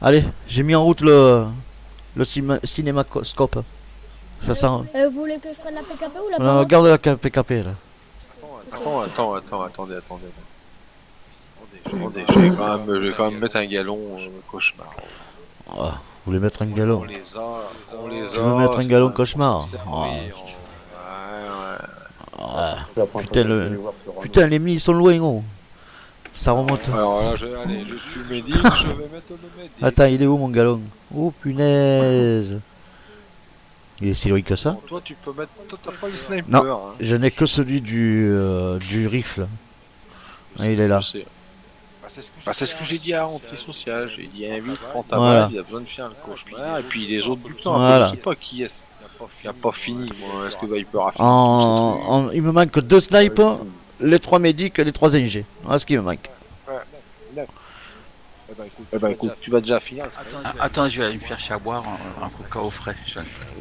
Allez, j'ai mis en route le cinémascope. Ça sent. Vous voulez que je prenne la PKP ou la parole? Garde la PKP là. Attendez. Je vais quand même mettre un galon cauchemar. Oh, vous voulez mettre un galon? On les a. Tu veux mettre un galon cauchemar? Ouais. Putain, les mis ils sont loin, gros. Ça remonte. Alors là, je suis médic, je vais mettre le médic. Attends, il est où mon galon? Oh punaise. Il est si loin que ça? Bon, toi, tu peux mettre. Toi, t'as pas le sniper. Non, hein. je n'ai que celui du rifle. Ah, il est là. Je sais. C'est ce que j'ai dit à Antisocial. J'ai dit invite, prends ta Voilà. balle, il a besoin de faire un cauchemar. Et puis les autres du temps. Voilà. Je sais pas qui est-ce. Il n'y a pas fini. Moi, est-ce que Viper a fini? Il me manque 2 snipers, les 3 médics et les 3 NG. Voilà ce qui me manque. Eh ben écoute, tu vas déjà finir. Attends, je vais aller me chercher à boire un coca au frais.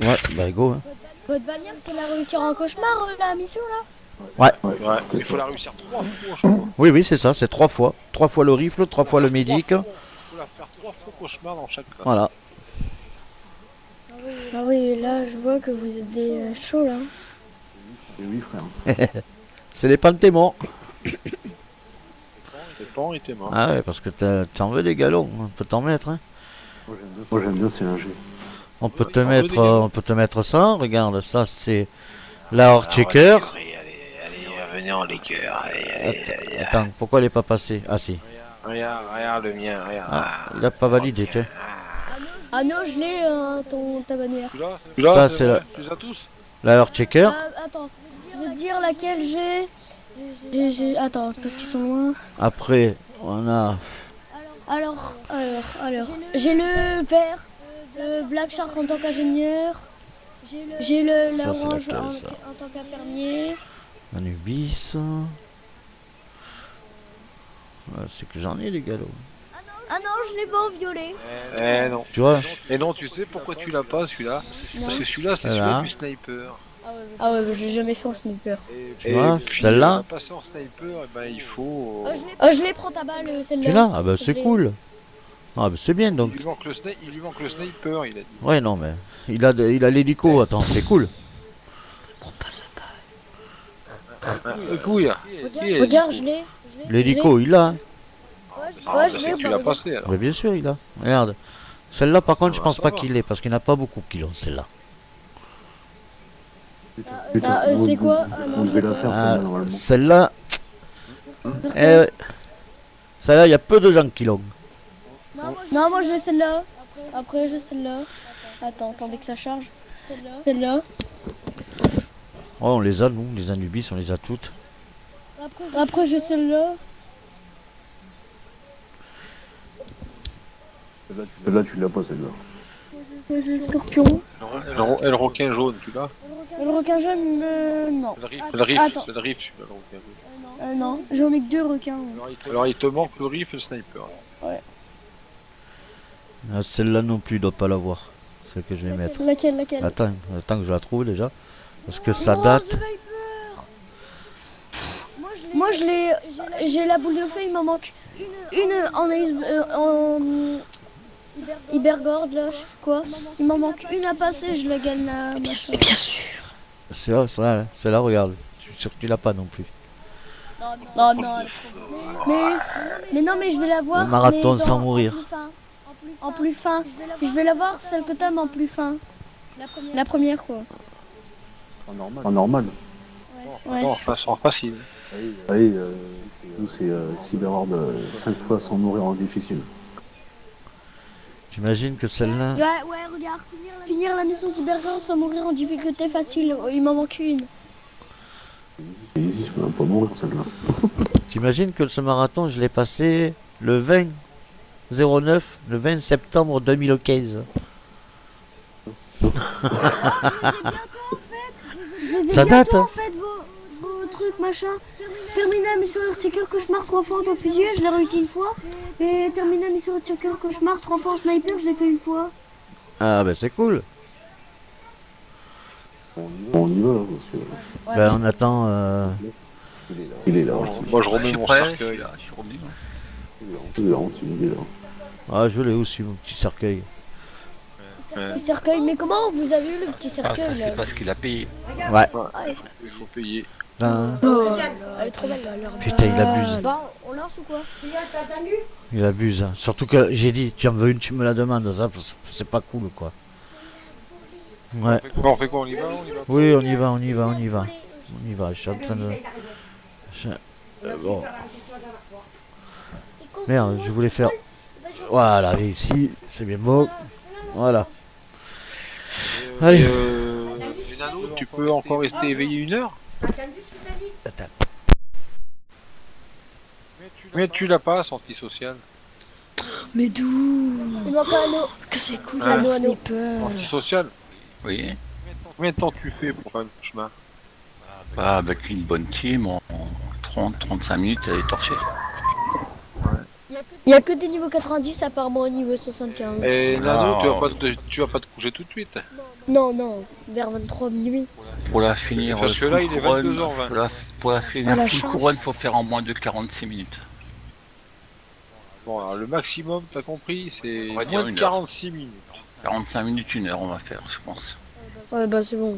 Ouais, bah go. Hein. Votre bannière, c'est la réussir en cauchemar, la mission là? Ouais. Il faut la réussir 3 fois, je crois. Oui, c'est ça, c'est 3 fois. 3 fois le rifle, 3 fois le médic. Il faut la faire 3 fois cauchemar dans chaque classe. Voilà. Ah oui, là je vois que vous êtes des chauds là. Et oui, frère. C'est les pantémons. Tes parents étaient morts. Ah ouais, parce que t'en veux des galons, on peut t'en mettre. Hein. Moi j'aime bien c'est l'ingé. On peut te mettre ça, regarde, ça c'est la hors checker. Allez, venez en les cœurs. Attends, pourquoi elle est pas passée? Ah si. Regarde le mien, regarde. Ah, il a pas validé, tiens. Ah non, je l'ai, ta bannière. Ça, c'est la- Tu les as tous? La hors checker. Attends, je veux te dire laquelle j'ai. Attends, parce qu'ils sont loin. Après, on a. Alors. J'ai le vert, Black Shark en tant qu'ingénieur. J'ai Ça, la c'est orange laquelle, ça en tant qu'infirmier. Anubis. Ouais, c'est que j'en ai les galons. Ah non, je l'ai pas au violet. Eh non. Tu vois? Et non, tu sais pourquoi tu l'as pas celui-là? Parce que celui-là, c'est Voilà. celui du sniper. Ah ouais, bah, j'ai jamais fait en sniper. Tu vois, puis, celle-là. passer en sniper, eh ben, il faut. Je l'ai, prends ta balle, celle-là. Tu l'as? Ah bah c'est Je l'ai. cool. Ah bah c'est bien donc. Il lui manque le sniper, il a dit. Ouais non mais il a l'hélico. Attends, c'est cool. Couille. Regarde, je l'ai. L'hélico, il l'a. Hein. Ouais, je l'ai. Tu l'as passé alors. Mais bien sûr, il a. Regarde. Celle-là par contre, Ah je bah, pense ça pas va. qu'il l'ait parce qu'il n'y en a pas beaucoup qui l'ont celle-là. C'est quoi? Ah non, On je devait l'ai la pas. faire Ah, celle-là normalement. celle-là. Celle-là, il y a peu de gens qui l'ont. Non, moi j'ai celle-là. Après, j'ai celle-là. Attendez que ça charge. Celle-là. Oh, on les a nous, les Anubis, on les a toutes. Après, j'ai celle-là. Celle-là tu l'as pas celle-là. J'ai le scorpion. Et le requin jaune, tu l'as? Le requin jaune, non. Le riff, Attends. c'est le riff, celui-là, le requin jaune. Non, j'en ai que 2 requins. Alors il te manque le riff et le sniper. Ah, celle-là non plus, il doit pas l'avoir. Celle que je vais mettre. Laquelle? Attends que je la trouve déjà. Parce que ça Oh, date. The Viper. Moi, je l'ai. J'ai la boule de feu, il m'en manque une en Hybergord, là, je sais plus quoi. Il m'en manque une à passer, je la gagne là. Bien sûr. Celle-là, regarde. Je suis sûr que tu l'as pas non plus. Non. Mais non, mais je vais la voir. Le marathon mais sans mourir. En plus fin. Je vais la voir, celle que t'aimes en plus fin. La première, quoi. En normal. Ouais. Non, façon facile. Allez, nous c'est Cyberhard 5 fois sans mourir en difficile. J'imagine que celle-là. Ouais, regarde. Finir la mission Cybergord sans mourir en difficulté facile. Il m'en manque une. Et ici je peux même pas mourir celle-là. T'imagines que ce marathon, je l'ai passé le 20 le 20 septembre 2015. Ça date, hein. En fait, vos trucs, machin. Terminer la mission Urticker Cauchemar 3 fois en tant que fusilier, je l'ai réussi une fois. Et terminer la mission Urticker Cauchemar 3 fois en sniper, je l'ai fait une fois. Ah bah c'est cool. On y va parce que Ben on attend. il est là. Moi je Je remets suis mon prêt, cercueil. je suis revenu. Il est là. Ah, je l'ai aussi, mon petit cercueil. Le cercueil, mais comment vous avez eu le petit Ah, cercueil ça c'est là parce qu'il a payé. Ouais. Il faut payer. Là, Oh, elle est trop belle là, leur putain, il abuse. Bah, on lance ou quoi? Il abuse. Hein. Surtout que j'ai dit, tu en veux une, tu me la demandes. Ça, c'est pas cool, quoi. Ouais. On fait quoi? On y va? On y va? Oui, on y va, on y va, on y va. On y va, je suis en train de... Bon. Merde, je voulais faire... Voilà, ici, c'est bien beau. Voilà. Allez. Et Nano, tu peux encore rester éveillé 1 heure? Attends. Mais tu l'as pas, antisocial. Mais d'où? Il manque un anneau. Que c'est cool, Ah, le non. sniper. Antisocial? Oui. Combien de temps tu fais pour faire le chemin? Bah, avec une bonne team, en 30-35 minutes, elle est torchée. Il y a que des niveaux 90 à part moi au niveau 75. Et Nano, Ah. tu vas pas te coucher tout de suite. Non, vers 23 minuit. Pour la finir, Parce que full là, il est couronne, 22h20. pour la finir Ah, la full chance. couronne, faut faire en moins de 46 minutes. Bon, alors le maximum, t'as compris, c'est On va dire moins de 1 heure. 46 minutes. 45 minutes, 1 heure, on va faire, je pense. Ouais, bah c'est bon.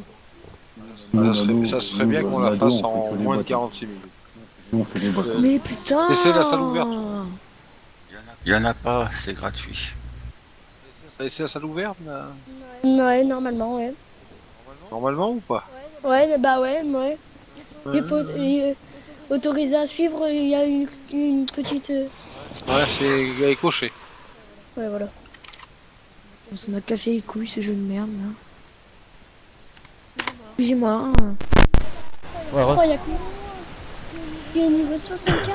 Ça serait bien qu'on la fasse en moins de 46 minutes. Nous, on fait des boîtes. Mais putain. Laissez la salle ouverte. Il y en a pas, c'est gratuit. Ça laissé la salle ouverte là Ouais, normalement, ouais. Normalement ou pas? Ouais, bah ouais. Il faut autorisé à suivre, il y a une petite... Ouais, c'est coché. Ouais, voilà. Ça m'a cassé les couilles ce jeu de merde là. Excusez-moi. Hein. Ouais, Oh, il y a combien? Il y a niveau 75.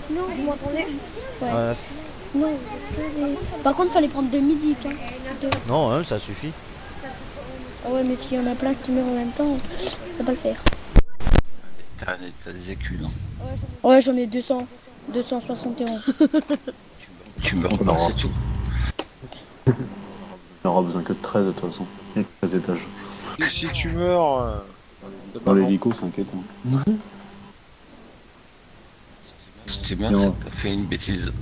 Sinon, vous m'entendez? Ouais. ouais, Non, que des... Par contre, fallait prendre 2 midi. Hein. non, hein, ça suffit. Ah ouais, mais s'il y en a plein qui meurent en même temps, ça va pas le faire. T'as des écus, non? Ouais, j'en ai 200. 271. Tu meurs Non. pas, c'est tout. Il aura besoin que de 13 de toute façon. Il y a que 13 étages. Et si tu meurs, c'est pas Dans bon. l'hélico, c'est inquiétant. C'est bien, Non. c'est que t'as fait une bêtise.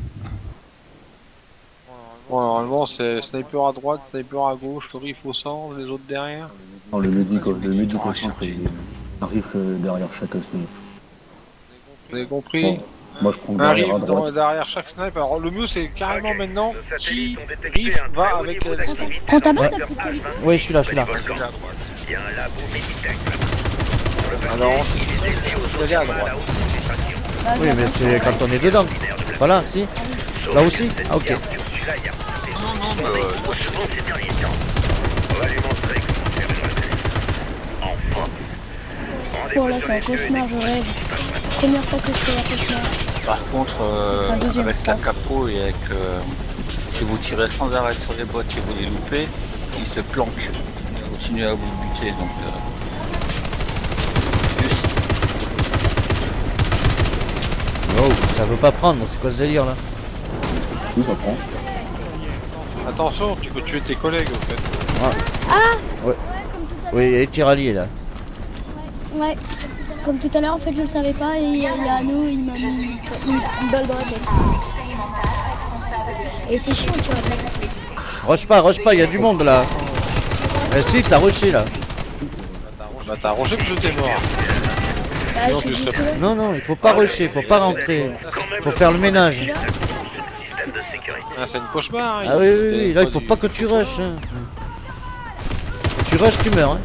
Bon, normalement, c'est sniper à droite, sniper à gauche, riff au centre, les autres derrière. Non, le médico Ah, centre, il arrive derrière chaque snipe. Vous avez compris? Bon, moi je prends Un derrière à riff droite. derrière chaque snipe. Alors le mieux c'est carrément maintenant qui riff va avec la snipe. Prends ta balle, Oui, je suis là, je suis là. Alors vous allez à droite. Oui, mais c'est quand on est dedans. Voilà, si. Là aussi. Ah, ok. Oh là, c'est un cauchemar, je rêve. Première fois que je fais un cauchemar. Par contre, Un deuxième avec la fois. capo et avec... si vous tirez sans arrêt sur les bots et vous les loupez, ils se planquent. Ils continuent à vous buter, donc... juste... Wow, ça veut pas prendre, c'est quoi ce délire là? Tout ça prend. Attention, tu peux tuer tes collègues au fait. Oui, et tiralier là. Ouais. Comme tout à l'heure, en fait, je le savais pas et il y a Anno, il m'a mis une balle dans la tête. Et c'est chiant, tu vois. Rush pas, il y a du monde là. Mais si, t'as rushé là. Bah t'as arrangé que je t'ai mort. Bah, Non, je suis tu juste serais- là. Non, il faut pas rusher, faut pas rentrer. Faut faire le ménage. Ah, c'est une cauchemar. Ah oui, là il faut pas que tu rushes. Hein. Tu rushes, tu meurs. Hein.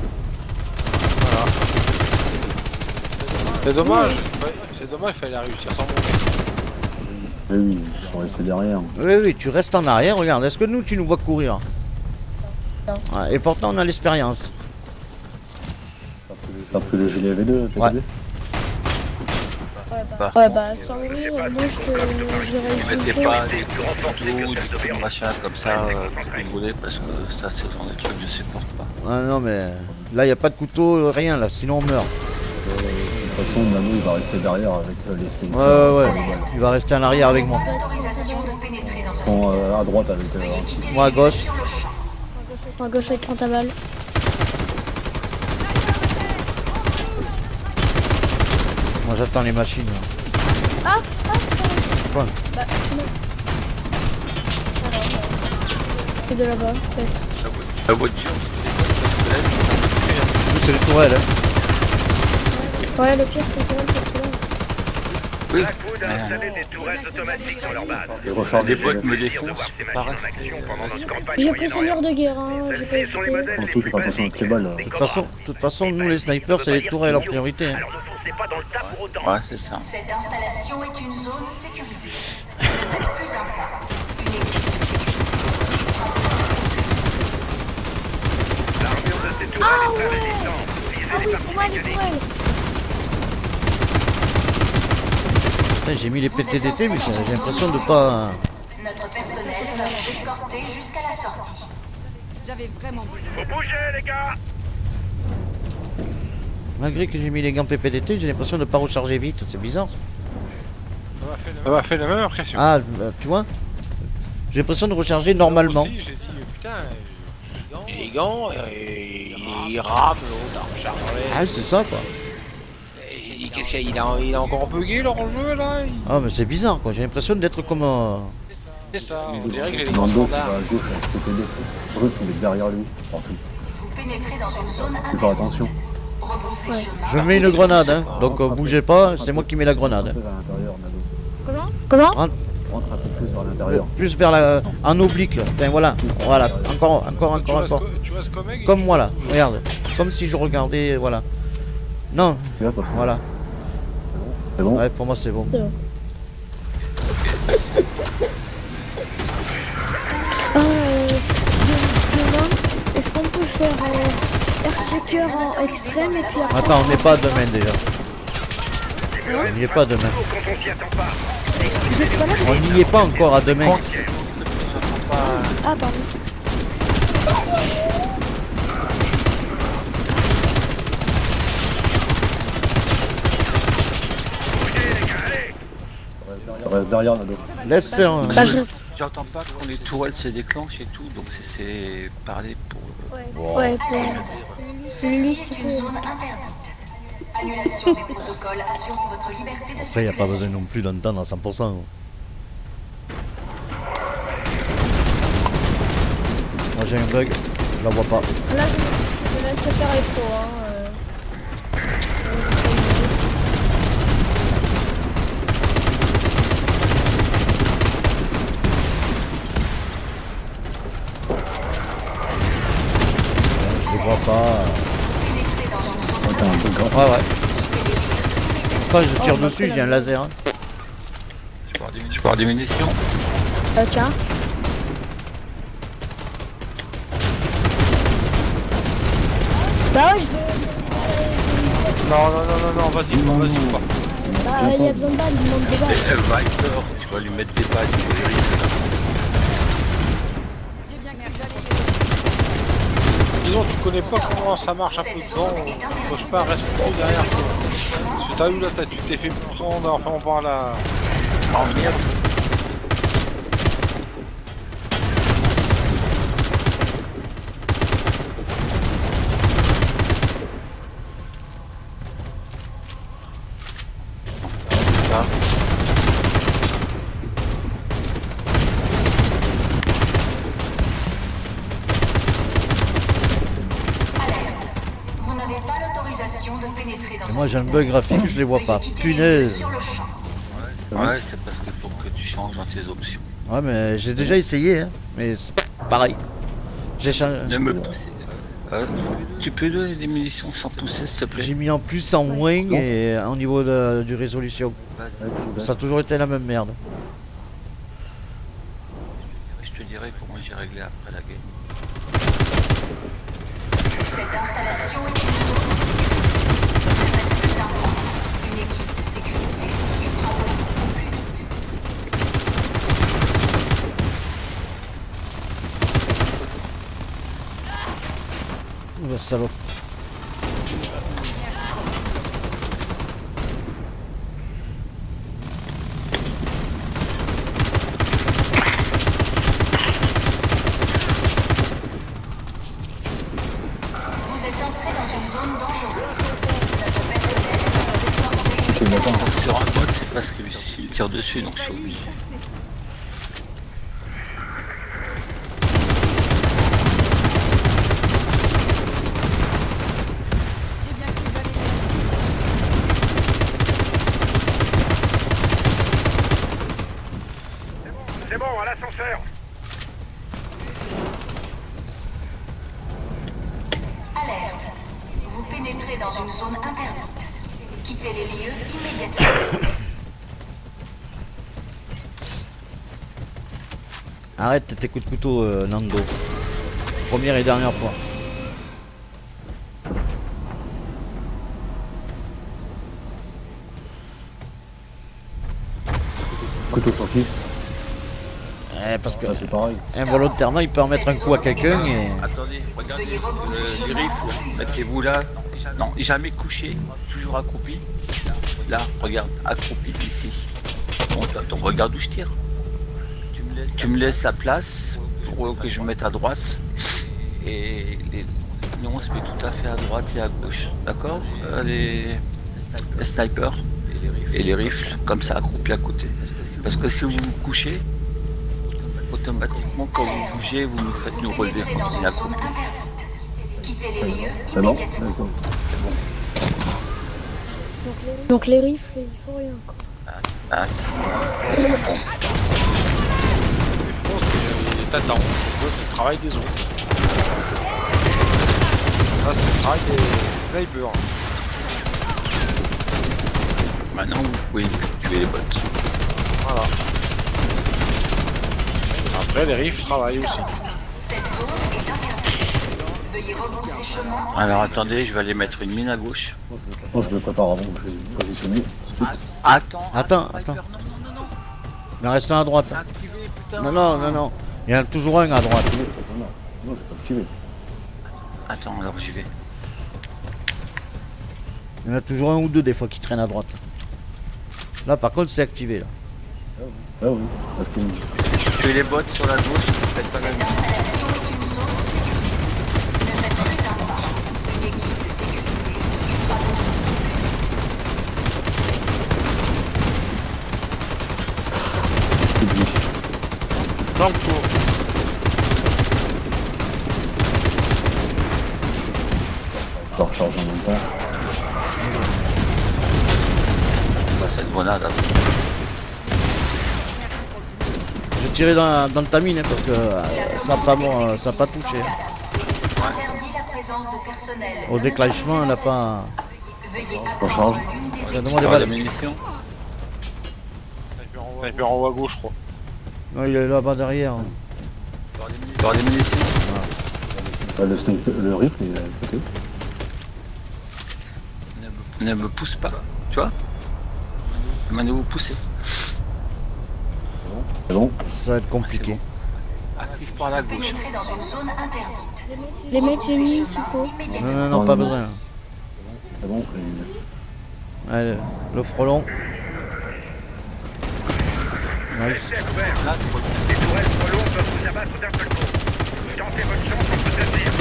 C'est dommage. Ouais, c'est dommage, il fallait réussir sans monter. Mais oui, ils sont restés derrière. Oui, tu restes en arrière, regarde, est-ce que nous tu nous vois courir? Non. Ouais, et pourtant on a l'expérience. T'as pris le gilet V2, t'as Ouais. vu? Ouais, bah, sans mourir, moi, j'ai réussi Ne une mettez fois. pas des couteaux, des trucs machin comme ça pour rigoler, parce que ça c'est le genre de truc que je supporte pas. Ah non mais là y a pas de couteau, rien là, sinon on meurt. De toute façon, Nano il va rester derrière avec les snipers. Ouais, les balles. il va rester en arrière avec moi. Ils sont à droite avec Moi à gauche. À gauche, prends ta balle. Moi j'attends les machines. Là. Quoi? Bah, non. C'est de là-bas, en fait. La voiture, parce que là, Nous, c'est les tourelles. Hein. Ouais, le pire, c'est quand même parce que là... oui, Blackwood a installé des tourelles automatiques dans leur base. Les recharges les de boîtes me gaz. défoncent, je peux pas rester. Pendant notre campagne J'ai pris Moyen-Orient. Seigneur de guerre, hein, j'ai pas Celles-ci sont les hésité. modèles Surtout, fais attention avec les balles. De toute façon, nous, les snipers, c'est les tourelles en priorité. Hein. Alors ne foncez pas dans le tas pour autant. Ouais, c'est ça. Cette installation est une zone sécurisée. Ne faites plus un pas. Une équipe de sécurité L'armure de ces tourelles est très résistante. Visez Ah les oui, parties c'est moi, les mécaniques. tourelles. Putain, j'ai mis les PTDT, mais j'ai l'impression de pas... Notre personnel va vous escorter jusqu'à la sortie. Faut bouger les gars. Malgré que j'ai mis les gants PPDT, j'ai l'impression de pas recharger vite. C'est bizarre. Ça m'a fait la même impression. Ah, tu vois, j'ai l'impression de recharger normalement. Moi aussi, j'ai dit, putain, les gants, il rame l'autre à recharger. Ah, c'est ça quoi. J'ai dit, qu'est-ce qu'il a, il a encore bugué leur jeu là Ah, mais c'est bizarre quoi. J'ai l'impression d'être comme. C'est ça, on dirait que les Dans gants le dos, tu standards. vas à gauche, à côté des feux. Brut, il est derrière lui, partout. Vous pénétrez dans une zone Fais faire attention. Rebroussez Ouais. chemin. Je mets une grenade, hein. Donc bougez pas, c'est moi qui mets la grenade. Un peu vers l'intérieur, Nado. Comment Rentre un peu plus vers l'intérieur. Plus vers la. En oblique là. Enfin, voilà. Voilà. Encore. Tu vois ce comic Comme moi là. Regarde. Comme si je regardais. Voilà. Non. Tu vois, parce que Voilà. c'est bon. Ouais, pour moi c'est bon. Demain, est-ce qu'on peut faire air checker en extrême et puis après... Attends, on n'est pas demain déjà. On n'y est pas demain. Quand on s'y attend pas. Vous êtes pas là? On n'y est pas encore à demain. Ah, pardon. Reste derrière, Nado. Laisse faire. Bah, je... J'entends pas quand les tourelles se déclenchent et tout, donc c'est parler pour. Ouais, pour... Ceci est une zone interdite. Annulation des protocoles assurant votre liberté de Après, il n'y a pas circulation. besoin non plus d'entendre à 100%. Moi j'ai un bug, je la vois pas. Là, je laisse faire les pros, hein. Je les vois pas. Ouais, t'es un peu grand. Ouais, ouais. Quand je tire dessus, j'ai un laser. Hein. Je pars des munitions. Tiens. Bah ouais, je veux... Non, vas-y quoi. Bah, il y a besoin de balles, il manque des balles. Et le Viper, tu vas lui mettre des balles, tu vas lui Disons, tu connais pas comment ça marche un peu devant, je pas reste trop derrière toi. Parce que t'as eu là, tu t'es fait prendre, enfin on parle à... Oh merde. Vous n'avez pas l'autorisation de pénétrer dans Et moi j'ai un bug graphique, je les vois pas. Punaise. sur le champ. Ouais, c'est parce qu'il faut que tu changes dans tes options. Ouais, mais j'ai déjà essayé, hein. Mais c'est pareil. J'ai changé. Ne me poussez. Tu peux donner des munitions sans pousser, s'il te plaît? J'ai mis en plus en wing et au niveau du résolution. Vas-y. Ça a toujours été la même merde. Je te dirai comment j'ai réglé après la game. Cette installation est une zone sécurisée. Ne faites plus un pas. Une équipe de sécurité s'occupera de vous au plus vite. Le salaud. Vous êtes entré dans une zone dangereuse. Notre personnel va vous escorter. Ok, mais attends. Sur un bot, c'est parce que s'il tire dessus, donc je suis obligé. pénétrer dans une zone interdite. Quittez les lieux immédiatement. Arrête tes coups de couteau, Nando. Première et dernière fois. Couteau sur qui? Parce que Ah, c'est pareil. involontairement, il peut en mettre un coup à quelqu'un et... Attendez, regardez les rifles. Mettez-vous là. Non, jamais couché, toujours accroupi. Là, regarde, accroupi ici. Bon, attends, regarde où je tire. Tu me laisses la place pour que je me mette à droite. Et on se met tout à fait à droite et à gauche. D'accord? Les snipers et les rifles, comme ça, accroupis à côté. Parce que si vous vous couchez, automatiquement, quand vous bougez, vous nous faites nous relever quand on est accroupi. Quittez les lieux C'est bon? immédiatement. Let's go. Donc les rifles, il faut rien quoi. Ah, si. Je pense que t'attends. C'est le travail des autres. Ça, c'est le travail des snipers. Maintenant, vous pouvez tuer les bots. Voilà. Après, les rifles travaillent aussi. Cette zone est interdite. Veuillez rebrousser chemin. Alors attendez, je vais aller mettre une mine à gauche. Bon, je me prépare avant que je vais me positionner. Attends. Attends. Non. Il en reste un à droite. T'as activé, putain. Non. Il y en a toujours un à droite. Non, j'ai pas activé. Attends, alors j'y vais. Il y en a toujours un ou deux des fois qui traînent à droite. Là par contre c'est activé là. Ah oui, là, je peux Tuez les bots sur la gauche, faites pas la mine. L'installation est une zone sécurisée. Ne faites plus un pas. Une équipe de sécurité s'occupera de vous. Dans le tour. pas recharger en même temps. Bah, cette grenade. Hein. J'ai tiré dans ta mine hein, parce que ça n'a pas, ça a pas touché. Interdit la présence de personnel. Au déclenchement, elle n'a pas. Veuillez Recharge. Ça a demandé Pas pas. de munitions. Sniper en haut à gauche, je crois. Non, il est là-bas derrière. Avoir des munitions. Le sniper, le rifle, il est à côté. Ne me pousse pas, tu vois. Maintenant vous poussez. C'est bon? Ça va être compliqué. Active par la gauche. pénétrer dans une zone interdite. Les mecs, j'ai mis s'il faut. Non, non, Non, pas non. besoin. C'est bon? Allez, le frelon. Nice. C'est couvert. Les tourelles frelons peuvent vous abattre d'un seul coup. Tentez votre chance en peu de tir.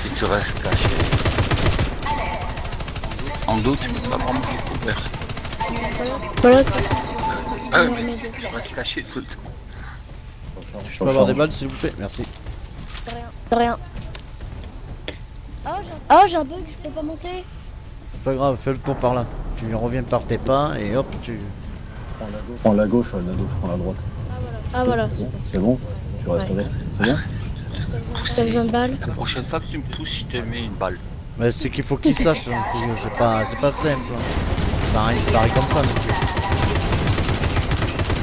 Si tu restes caché. En doute, tu peux pas vraiment découvrir. Voilà, Ah ouais, mais je reste caché tout le temps. Je peux avoir des balles s'il vous plaît? Merci. c'est rien. Ah, j'ai un bug, je peux pas monter. C'est pas grave, fais le tour par là. Tu reviens par tes pas et hop, tu. Prends la gauche, prends la droite. Ah voilà, C'est bon? Tu restes là? C'est bien? t'as besoin de balles. La prochaine fois que tu me pousses, je te mets une balle. Mais c'est qu'il faut qu'il sache, hein, c'est pas simple. Hein. Pareil comme ça. Donc.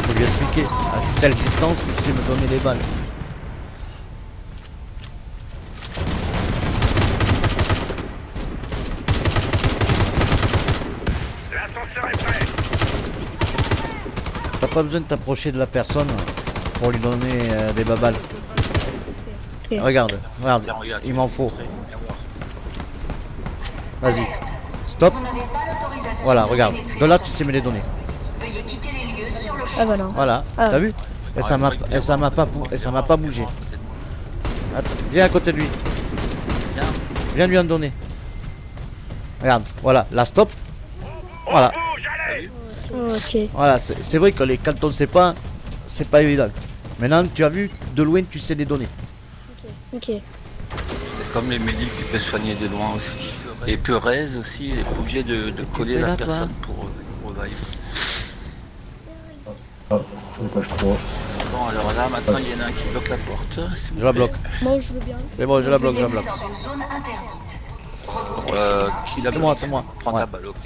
Faut lui expliquer. À telle distance, tu sais me donner les balles. L'ascenseur est prêt. T'as pas besoin de t'approcher de la personne pour lui donner des babales. Ok. Regarde, Tiens, regarde, il m'en faut. viens voir. Vas-y. Stop. Vous n'avez pas l'autorisation Voilà, de regarde. pénétrer De là, dans tu ce sais me les donner. Veuillez quitter les lieux sur le champ. Ah voilà. Voilà. Ah. T'as vu? Et ça m'a pas bougé. Attends, viens à côté de lui. Viens. Viens lui en donner. Regarde, voilà, la stop. Voilà, Bouge, allez. Oh, ok. voilà, c'est vrai que quand on ne sait pas, c'est pas évident. Maintenant, tu as vu, de loin, tu sais les donner. Ok. C'est comme les médics, tu peux soigner de loin aussi. Et Perez aussi, il est obligé de coller fais la là, toi personne pour revive. Étage 3. Bon, alors là, maintenant, il y en a un qui bloque la porte. s'il vous Je la plaît. bloque. Moi, je veux bien. C'est bon, je la bloque, je la bloque. Dans une zone interdite. Qui la C'est bloque moi, c'est moi. Prends Ouais. ta balle, ok.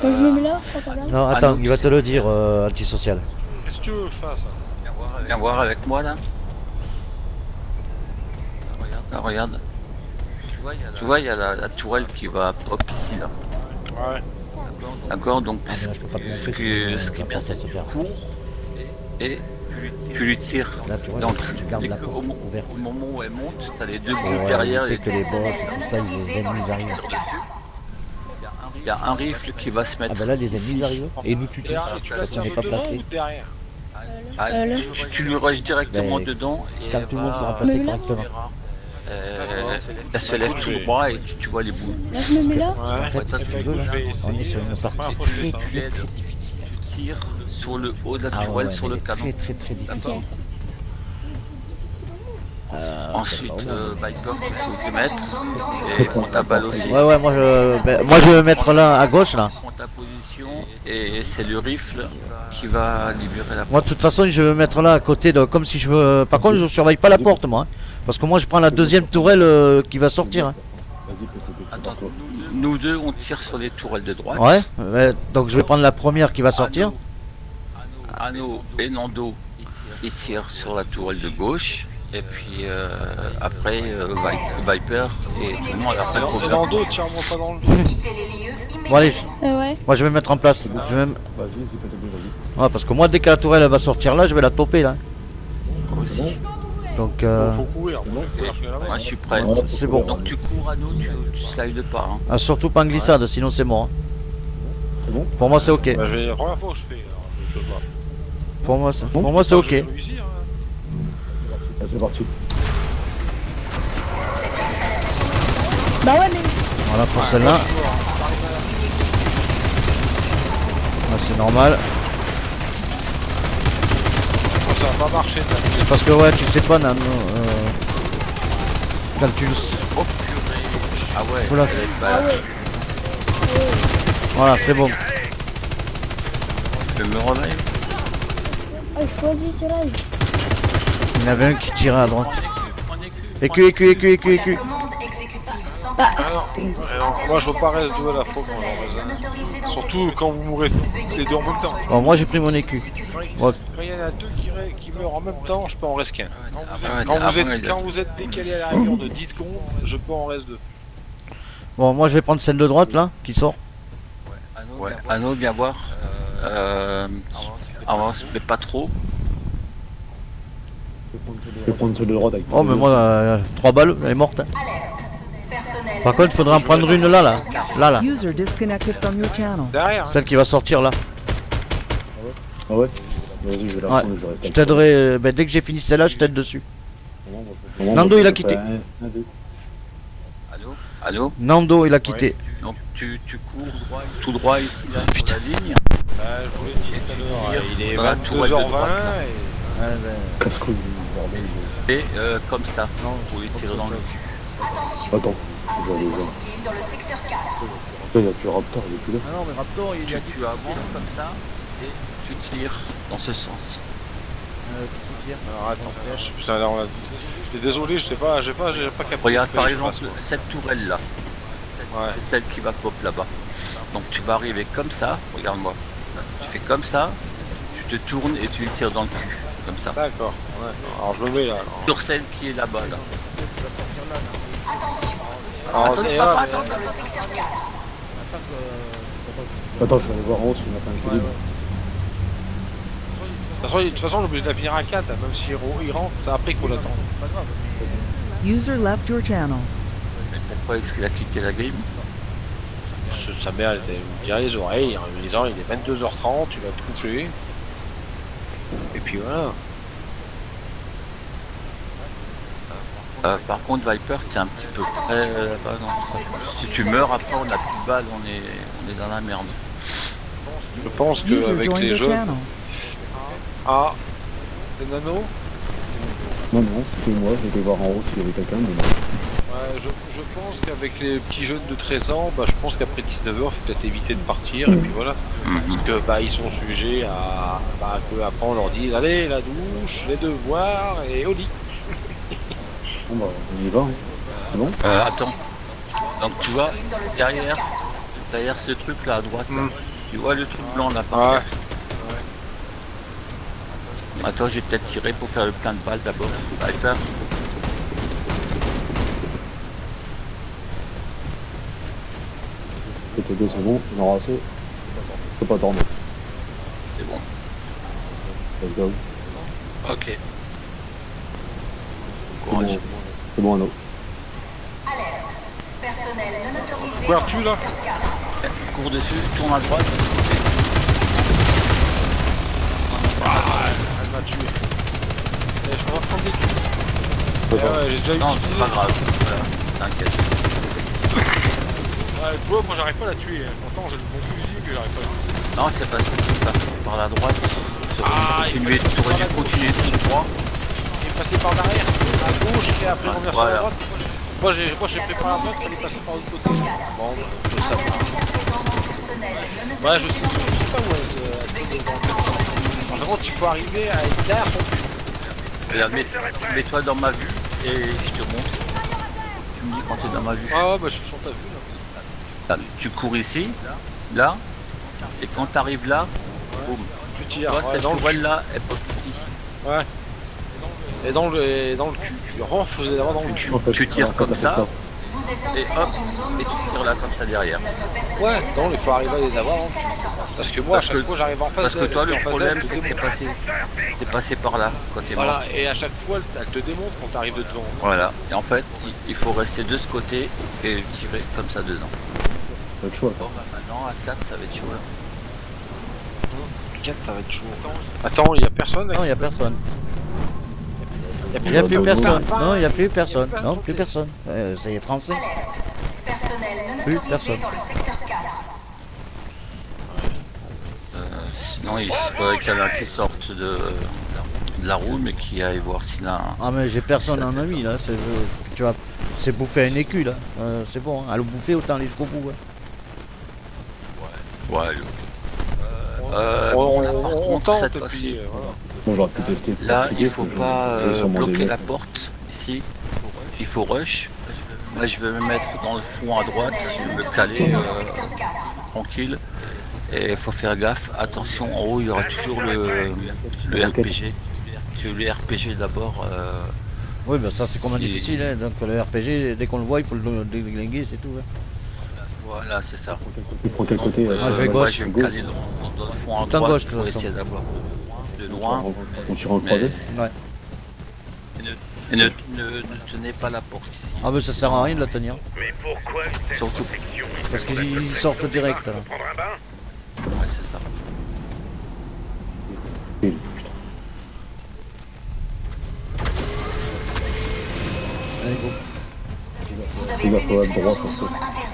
Moi, je me mets là, prends ta balle. Non, attends, il va te le dire, antisocial. Qu'est-ce que tu veux que je fasse? Viens voir avec moi, là. Là, regarde. Tu vois, il y a la tourelle qui va pop ici, là. Ouais. D'accord, donc Ah, mais là, faut pas te montrer, ce qui est bien, c'est que tu cours et tu lui tires Là, tu vois, dans le tu cul. gardes Dès la que porte ouverte. au moment où elle monte, t'as les deux Pour boules derrière éviter et que les bots et tout ça, les ennemis arrivent. il y a un rifle qui va se mettre. Ah bah là, les ennemis ici. arrivent et nous tu tires Tu la parce qu'on tires n'est de pas devant placé. ou de derrière? Ah, Là. tu lui rushes directement Ben, dedans et Quand elle tout le monde sera va- placé Mais là, correctement. elle se lève tout droit et tu vois les boules. Là, je me mets là. Parce qu'en Ouais. fait, si tu veux, là, on est sur une partie Première fois que je fais très ça. très très difficile. Tu tires sur le haut de la Ah tourelle, ouais, sur mais le elle est canon. très très très difficile. Ok. Ensuite, c'est pas au moins. Viper, tu sais où te mettre et prends ta balle aussi. Ouais, ouais, moi je vais me mettre là à gauche là. Prends ta position et c'est le rifle qui va libérer la Moi de toute façon je vais me mettre là à côté de comme si je veux. Par contre je surveille pas la porte moi. Parce que moi je prends la deuxième tourelle qui va sortir. Hein. Vas-y, peux-être Attends, nous deux on tire sur les tourelles de droite. Ouais, donc je vais prendre la première qui va sortir. Anno et Nando ils tirent sur la tourelle de gauche. Et puis après Viper et tout le monde après Alors, pour dans le dos, tire-moi pas dans le dos. Quittez les lieux immédiatement. Bon allez, Ouais. moi je vais me mettre en place. Je vais me- Vas-y, vas-y. Ouais, parce que moi dès que la tourelle elle va sortir là, je vais la toper là. aussi. Donc Faut courir. Faut courir, je vais là-bas. Moi je suis prêt. Ouais, c'est bon. Donc tu cours Anno, tu slides pas. Hein. Ah, surtout pas en glissade, sinon c'est mort. hein. C'est bon? Pour moi c'est ok. Bah, la première fois que je fais, alors, je sais pas. Pour moi c'est ok. J'ai réussi, hein. Ah, c'est parti. Bah ouais, mais. Voilà pour celle-là. Ah, c'est normal. Oh, ça va pas marcher. C'est parce que ouais, tu sais pas, Nano. Quand tu. Oh purée. Ah ouais. Oula. Bah, Voilà, c'est bon. je me réveille. Ah, choisis, c'est là. Il y en avait un qui tirait à droite. Écu. Commande exécutive sans Ah non, moi je veux pas reste deux à la fois. Surtout quand vous mourrez les deux en même temps. Bon, moi j'ai pris mon écu. Bon, Quand il y en a deux qui meurent en même temps, je peux en reste qu'un. Ah, Quand vous êtes décalé à la rigueur de 10 secondes, je peux en reste deux. bon, moi je vais prendre celle de droite là, qui sort. Ouais. Anno viens voir. Avance mais pas trop. Je vais prendre celle de droite avec Oh, mais moi, 3 balles, elle est morte. hein. personnel. Par contre, il faudra en prendre une là. Là. User disconnected from your channel. Derrière, hein. Celle qui va sortir là. Ah ouais? Vas-y, je vais la Ouais. prendre et je reste Je avec t'aiderai. Dès que j'ai fini celle-là, je t'aide dessus. toi. Nando, il a quitté. Un, deux. Allô. Nando, il a quitté. Donc tu cours tout droit ici là sur la ligne. Je vous l'ai dit tout à l'heure, il est Dans la tourelle de 22h20 droite, et Casse-couille, bordel. Et comme ça, pour lui tirer dans le cul. Attends, je vais aller voir. Hostile dans le secteur 4. Putain, il y a plus Raptor, il est plus là. Ah non, mais Raptor, Tu avances comme ça et tu tires dans ce sens. alors attends, putain, là on a... Je suis désolé, j'ai pas capté. Regarde par Je exemple passe. cette tourelle là. Ouais. C'est celle qui va pop là-bas. Donc tu vas arriver comme ça, regarde-moi. Tu fais comme ça, tu te tournes et tu lui tires dans le cul. Comme ça. D'accord, ouais. Alors je me mets là. Alors. Sur celle qui est là-bas là. Alors, Attendez, et papa, là, attends. Attends, je vais aller voir en haut si on a pas un équilibre. de toute façon, on est obligé de la finir à 4, hein, même si il rentre, c'est après qu'on l'attend. User left your channel. Mais pourquoi est-ce qu'il a quitté la game? Sa mère, elle était bien les oreilles, en lui disant il est 22h30, tu vas te coucher. Et puis voilà. Par contre Viper, t'es un petit peu près là-bas, non. Si tu meurs après on a plus de balles, on est dans la merde. Je pense User qu'avec joined les your jeux. channel. Ah, c'est Nano. Non, non, c'était moi, j'étais voir en haut s'il y avait quelqu'un, mais non. Je pense qu'avec les petits jeunes de 13 ans, bah, je pense qu'après 19h, il faut peut-être éviter de partir, et puis voilà. Parce que bah, ils sont sujets à que après on leur dit allez, la douche, les devoirs et au lit. Bon, bah, on y va. Hein. C'est bon? Attends. Donc tu vois, derrière ce truc là à droite, là, tu vois le truc blanc là par terre. Attends, je vais peut-être tirer pour faire le plein de balles d'abord. Hyper. Côté 2, c'est bon. On aura assez. Faut pas tourner. C'est bon. Let's go. Ok. C'est bon, Courage. c'est bon, Anno. Alerte. Personnel non autorisé. Couverture là. Cours dessus, tourne à droite. Elle m'a tué. Et je vais prendre des coups. Ouais, j'ai déjà eu Non, utilisé. c'est pas grave. Voilà, t'inquiète. Ouais, tu vois, moi j'arrive pas à la tuer. Pourtant j'ai le bon fusil, mais j'arrive pas à la tuer. Non, c'est parce que tu es parti par la droite. Tu aurais dû continuer tout droit. Il est passé par derrière, à gauche, et après revenir sur la Voilà. droite. Moi j'ai pris par la droite, il fallait passer par l'autre côté. Bon, bah, je sais pas. Ouais, je sais pas où elle est dans le médecin. Par contre, il faut arriver à être derrière son cul. Regarde, mets-toi dans ma vue et je te montre. Tu me dis quand t'es dans ma vue. Ah ouais, bah je suis sur ta vue là. Là, tu cours ici, là, et quand t'arrives là, boum. Tu tires, Toi, ouais, cette dans le tourelle cul. là, elle pop ici. Ouais. Et dans le cul. Tu renfonces d'abord dans le cul. En fait, Tu tires en fait, comme t'as fait ça. Et hop, et tu tires là comme ça derrière. Ouais, non, il faut arriver à les avoir dans le cul. Parce que moi, à Parce chaque que- fois, j'arrive en face Parce que d'elle, toi, puis le en face problème, d'elle, c'est elle que te démonte. t'es passé par là quand t'es mort. Voilà, et à chaque fois, elle te démonte quand t'arrives de devant. Voilà. Et en fait, il faut rester de ce côté et tirer comme ça dedans. Pas de choix. Bon, bah, maintenant, à 4, ça va être chaud là. 4, ça va être chaud. Attends, il y a personne là. Non, il y a personne. Il Il y a plus de- personne. pas- Non, il y a plus personne. Non, plus personne. C'est français. Personnel non Plus autorisé personne. dans le secteur 4. Sinon, il faudrait qu'il y en ait un qui sorte de la roue, mais qui aille voir s'il a un... Ah mais j'ai personne en ami là. Tu vois, c'est bouffer un écu là. C'est bon. Hein. À le bouffer autant aller jusqu'au bout. Ouais. Ouais, On par contre, tente, cette et fois-ci, puis, voilà. Bon, j'aurais pu tester. pour là, pratiquer, il faut que pas j'aille sur mon bloquer délai. la porte, ici. Il faut rush. Moi, je vais me mettre dans le fond à droite, je vais me caler tranquille. Et il faut faire gaffe, attention, en haut, il y aura toujours le RPG. Tu veux le RPG d'abord. Oui, bah ça c'est comment Si- difficile. Hein. Donc le RPG, dès qu'on le voit, il faut le déglinguer, c'est tout. Hein. Voilà, c'est ça. Tu prends quel côté Donc, je vais moi, gauche. je vais me caler dans le fond à Tout en droite gauche, de pour toute façon. essayer d'avoir de loin. On tire en Mais- croisé. Ouais. Et ne tenez pas la porte ici. Ah bah ça sert à rien de la tenir. Mais pourquoi cette Surtout. protection? Parce qu'ils sortent direct là. Prendre un bain? Ouais, c'est ça. Et- Allez, go. Vous avez Il va falloir pénétré droit, dans ça une se zone interdite.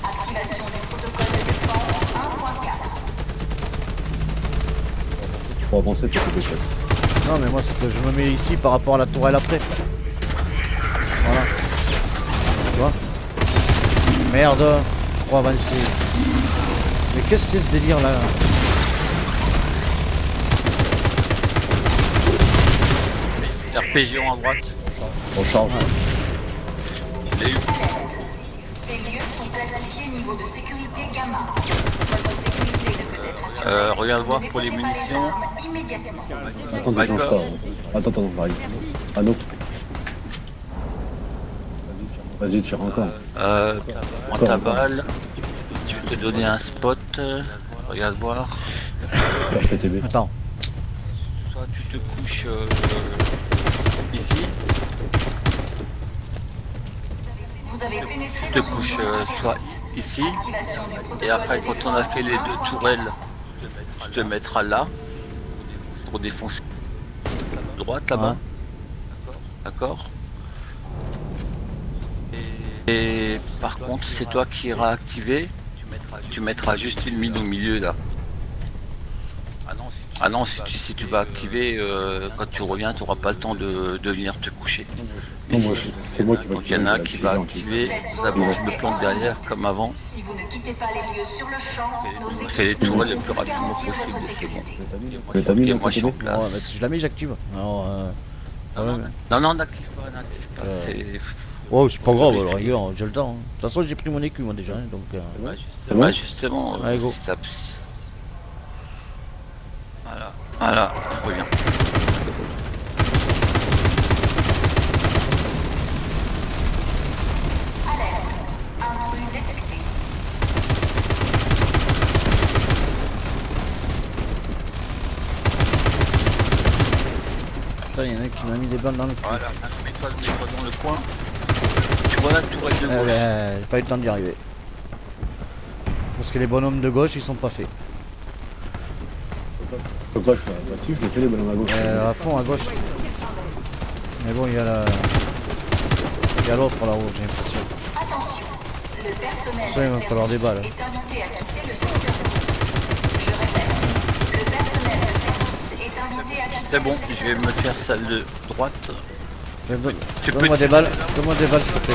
Activation du protocole de défense 1.4. Pour avancer, tu peux défaire. Non mais moi c'est que je me mets ici par rapport à la tourelle après. Voilà. Tu vois. Merde. Trop avancé. Mais qu'est-ce que c'est ce délire là? RPG en à droite. On charge. Je l'ai eu. Ces lieux sont classifiés niveau de sécurité gamma. Votre sécurité ne peut être assurée. Regarde voir si vous pour les ne déposez pas les munitions. armes immédiatement. Attends, déclenche D'accord. pas. Attends, j'arrive. Anno. Vas-y, tire encore. Prends ta balle. Je vais te donner un spot. Regarde voir. Cache PTB. Attends. Soit tu te couches ici. Vous avez pénétré Tu te dans une couches zone interdite. soit ici. Activation du protocole Et après, de quand on a défense fait les deux tourelles, tu te mettras là. Pour défoncer. Droite là-bas. Ouais. D'accord. Et par contre, c'est toi qui iras activer. Tu mettras juste une mine au milieu là. Ah non, si tu vas activer, quand tu reviens, tu n'auras pas le temps de venir te coucher. Non, moi, c'est moi qui va Donc il y en a qui va activer, d'abord je me plante derrière comme avant, Si vous ne quittez pas les lieux sur le champ, nos je équipes fais les ne tourelles le pourront plus rapidement garantir possible, votre c'est bon. sécurité. Mais t'as mis Et le moi je suis en côté Bon, ouais, bah, place. si je la mets, j'active. Alors, Non, ouais. non, n'active pas, Euh, c'est... Oh, c'est pas grave, à la rigueur, j'ai le temps. Hein. De toute façon, j'ai pris mon écu, moi, déjà. Hein, donc, Bah justement, Allez, go. si t'as- voilà, reviens. Intrus détecté. putain, il y en a qui m'a mis des balles dans le cul. Voilà, mets-toi dans le coin. Tu vois la tourelle de gauche. J'ai pas eu le temps d'y arriver. Parce que les bonhommes de gauche, ils sont pas faits. Pourquoi je fais bah, si, je l'ai fait les bonhommes à gauche. À fond, à gauche. Mais bon, il y a la... Il y a l'autre là-haut, j'ai l'impression. Attention, le personnel Ça, il va de falloir des balles. service est invité à quitter le secteur. Je répète, le personnel de service est invité à quitter C'est bon, le je vais me faire celle de droite. Mais bon, Tu peux donne-moi des tirer. balles, donne-moi des balles, s'il te plaît.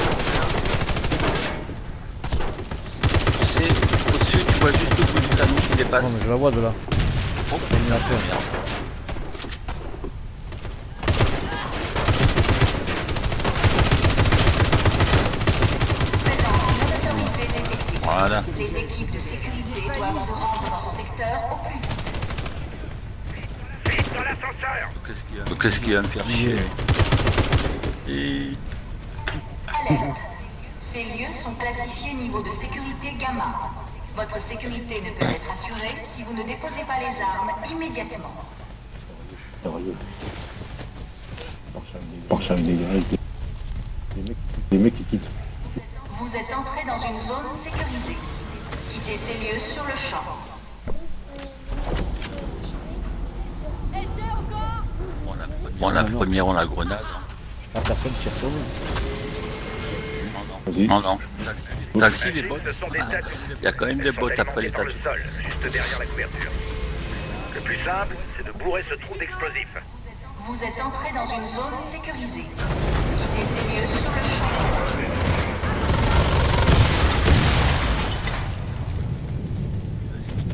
Tu sais, au-dessus, tu vois juste le bout du canon qui Non, mais dépasse. je la vois de là. Oh, Merde. Voilà. Les équipes de sécurité doivent se rendre dans ce secteur au plus vite. Vite dans l'ascenseur. Qu'est-ce qui va me faire chier? Et... Alerte. Ces lieux sont classifiés niveau de sécurité gamma. Votre sécurité ne peut être assurée si vous ne déposez pas les armes immédiatement. Sérieux. Marche avec des gars, les mecs qui quittent. Vous êtes entré dans une zone sécurisée. Quittez ces lieux sur le champ. Bon, la première, on a grenade. La personne qui retourne. Vas-y. Non. T'as si les bottes. Ce sont des têtes. Il y a quand même des bottes après les Sur le tatous. sol, juste derrière la couverture. Le plus simple, c'est de bourrer ce trou d'explosifs. Vous êtes entré dans une zone sécurisée. Quittez ces lieux sur le champ.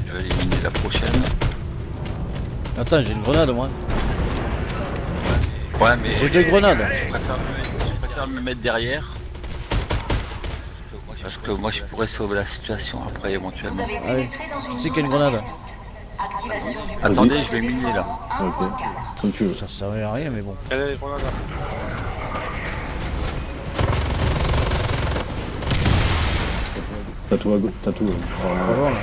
Je vais éliminer la prochaine. Attends, j'ai une grenade, moi. Ouais, mais J'ai deux grenades. je préfère me mettre derrière. Parce que moi, je pourrais sauver la situation après, Vous éventuellement. avez Ah oui. pénétré dans une C'est zone qu'il y a une grenade. interdite. Activation du Attendez, protocole je vais de miner, là. défense Ok, 1.4. comme tu veux. Ça servait à rien, mais bon. Allez, les grenades là. T'as tout à gauche, t'as tout. On va voir, là.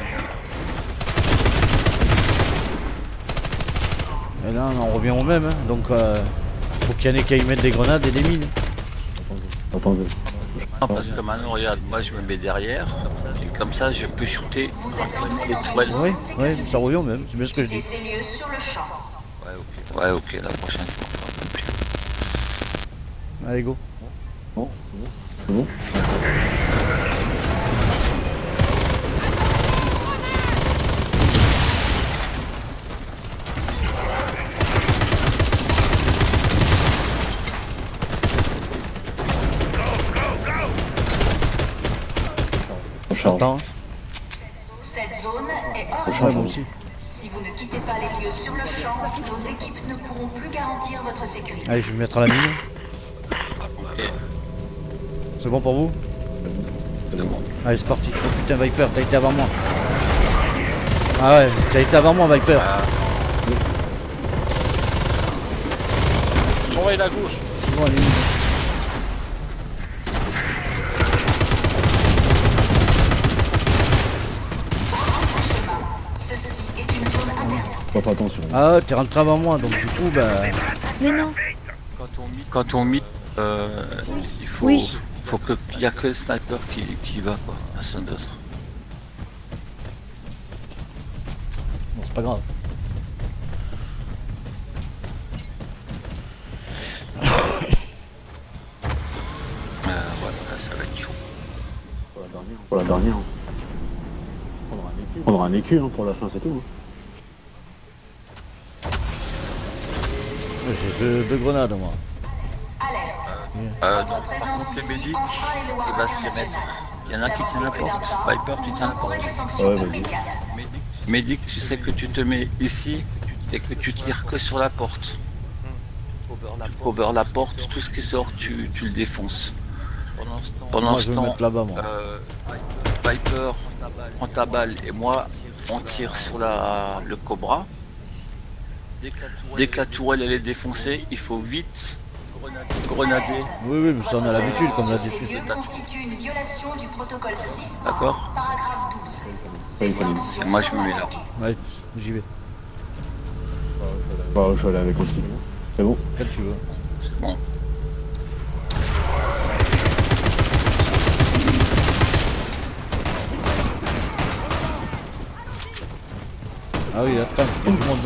Et là, on revient au même, hein. Donc, faut qu'il y en ait qui aillent mettre des grenades et des mines. Attends, Non, parce que maintenant, regarde, moi, je me mets derrière. Et comme ça, je peux shooter Vous êtes entré les dans une tourelles. zone Oui, sécurisée. ça revient au même, c'est bien ce que je Quittez dis. ces lieux sur le champ. Ouais, ok, la prochaine fois. on fera plus. Allez, go. bon, c'est bon. On charge. Attends. Cette zone est hors On Ouais, charge. moi aussi. Si vous ne quittez pas les lieux sur le champ, nos équipes ne pourront plus garantir votre sécurité. Allez, je vais me mettre à la mine. Ok, C'est bon pour vous? c'est bon. Allez, c'est parti. Oh putain, Viper, t'as été avant moi. Ah ouais, t'as été avant moi, Viper. Surveille la gauche. C'est bon, allez, mine. Ceci est une zone interdite. Faut pas attention. Ah ouais, t'es rentré avant moi, donc du coup, bah... Mais non. Quand on mit, il faut, Oui. faut que il y a que le sniper qui va quoi, personne d'autre. Bon, c'est pas grave. Voilà, ça va être chaud. Pour la dernière. On prendra un écu hein, pour la fin, c'est tout. J'ai deux grenades moi. Alerte. Donc, par contre, les médics, il va se mettre. Il y en a qui tient la porte. Viper, tu tiens la porte. Des sanctions immédiates. Médic, tu sais que tu te mets ici et que tu tires que sur la porte. Cover la porte, tout ce qui sort, tu le défonces. Pendant Moi ce je vais me temps, mettre là-bas moi. Viper prend ta balle et moi, on tire sur le Cobra. Dès que la tourelle elle est défoncée, il faut vite grenader. Oui, mais ça on a l'habitude comme Ces l'habitude. lieux constituent une violation du protocole 6. D'accord. Paragraphe 12. Des sanctions Moi, je seront me mets là. appliquées. Ouais, j'y vais. Bah, je vais aller avec aussi. C'est bon. Quand tu veux. C'est bon. Ah oui, attends, il y a du monde.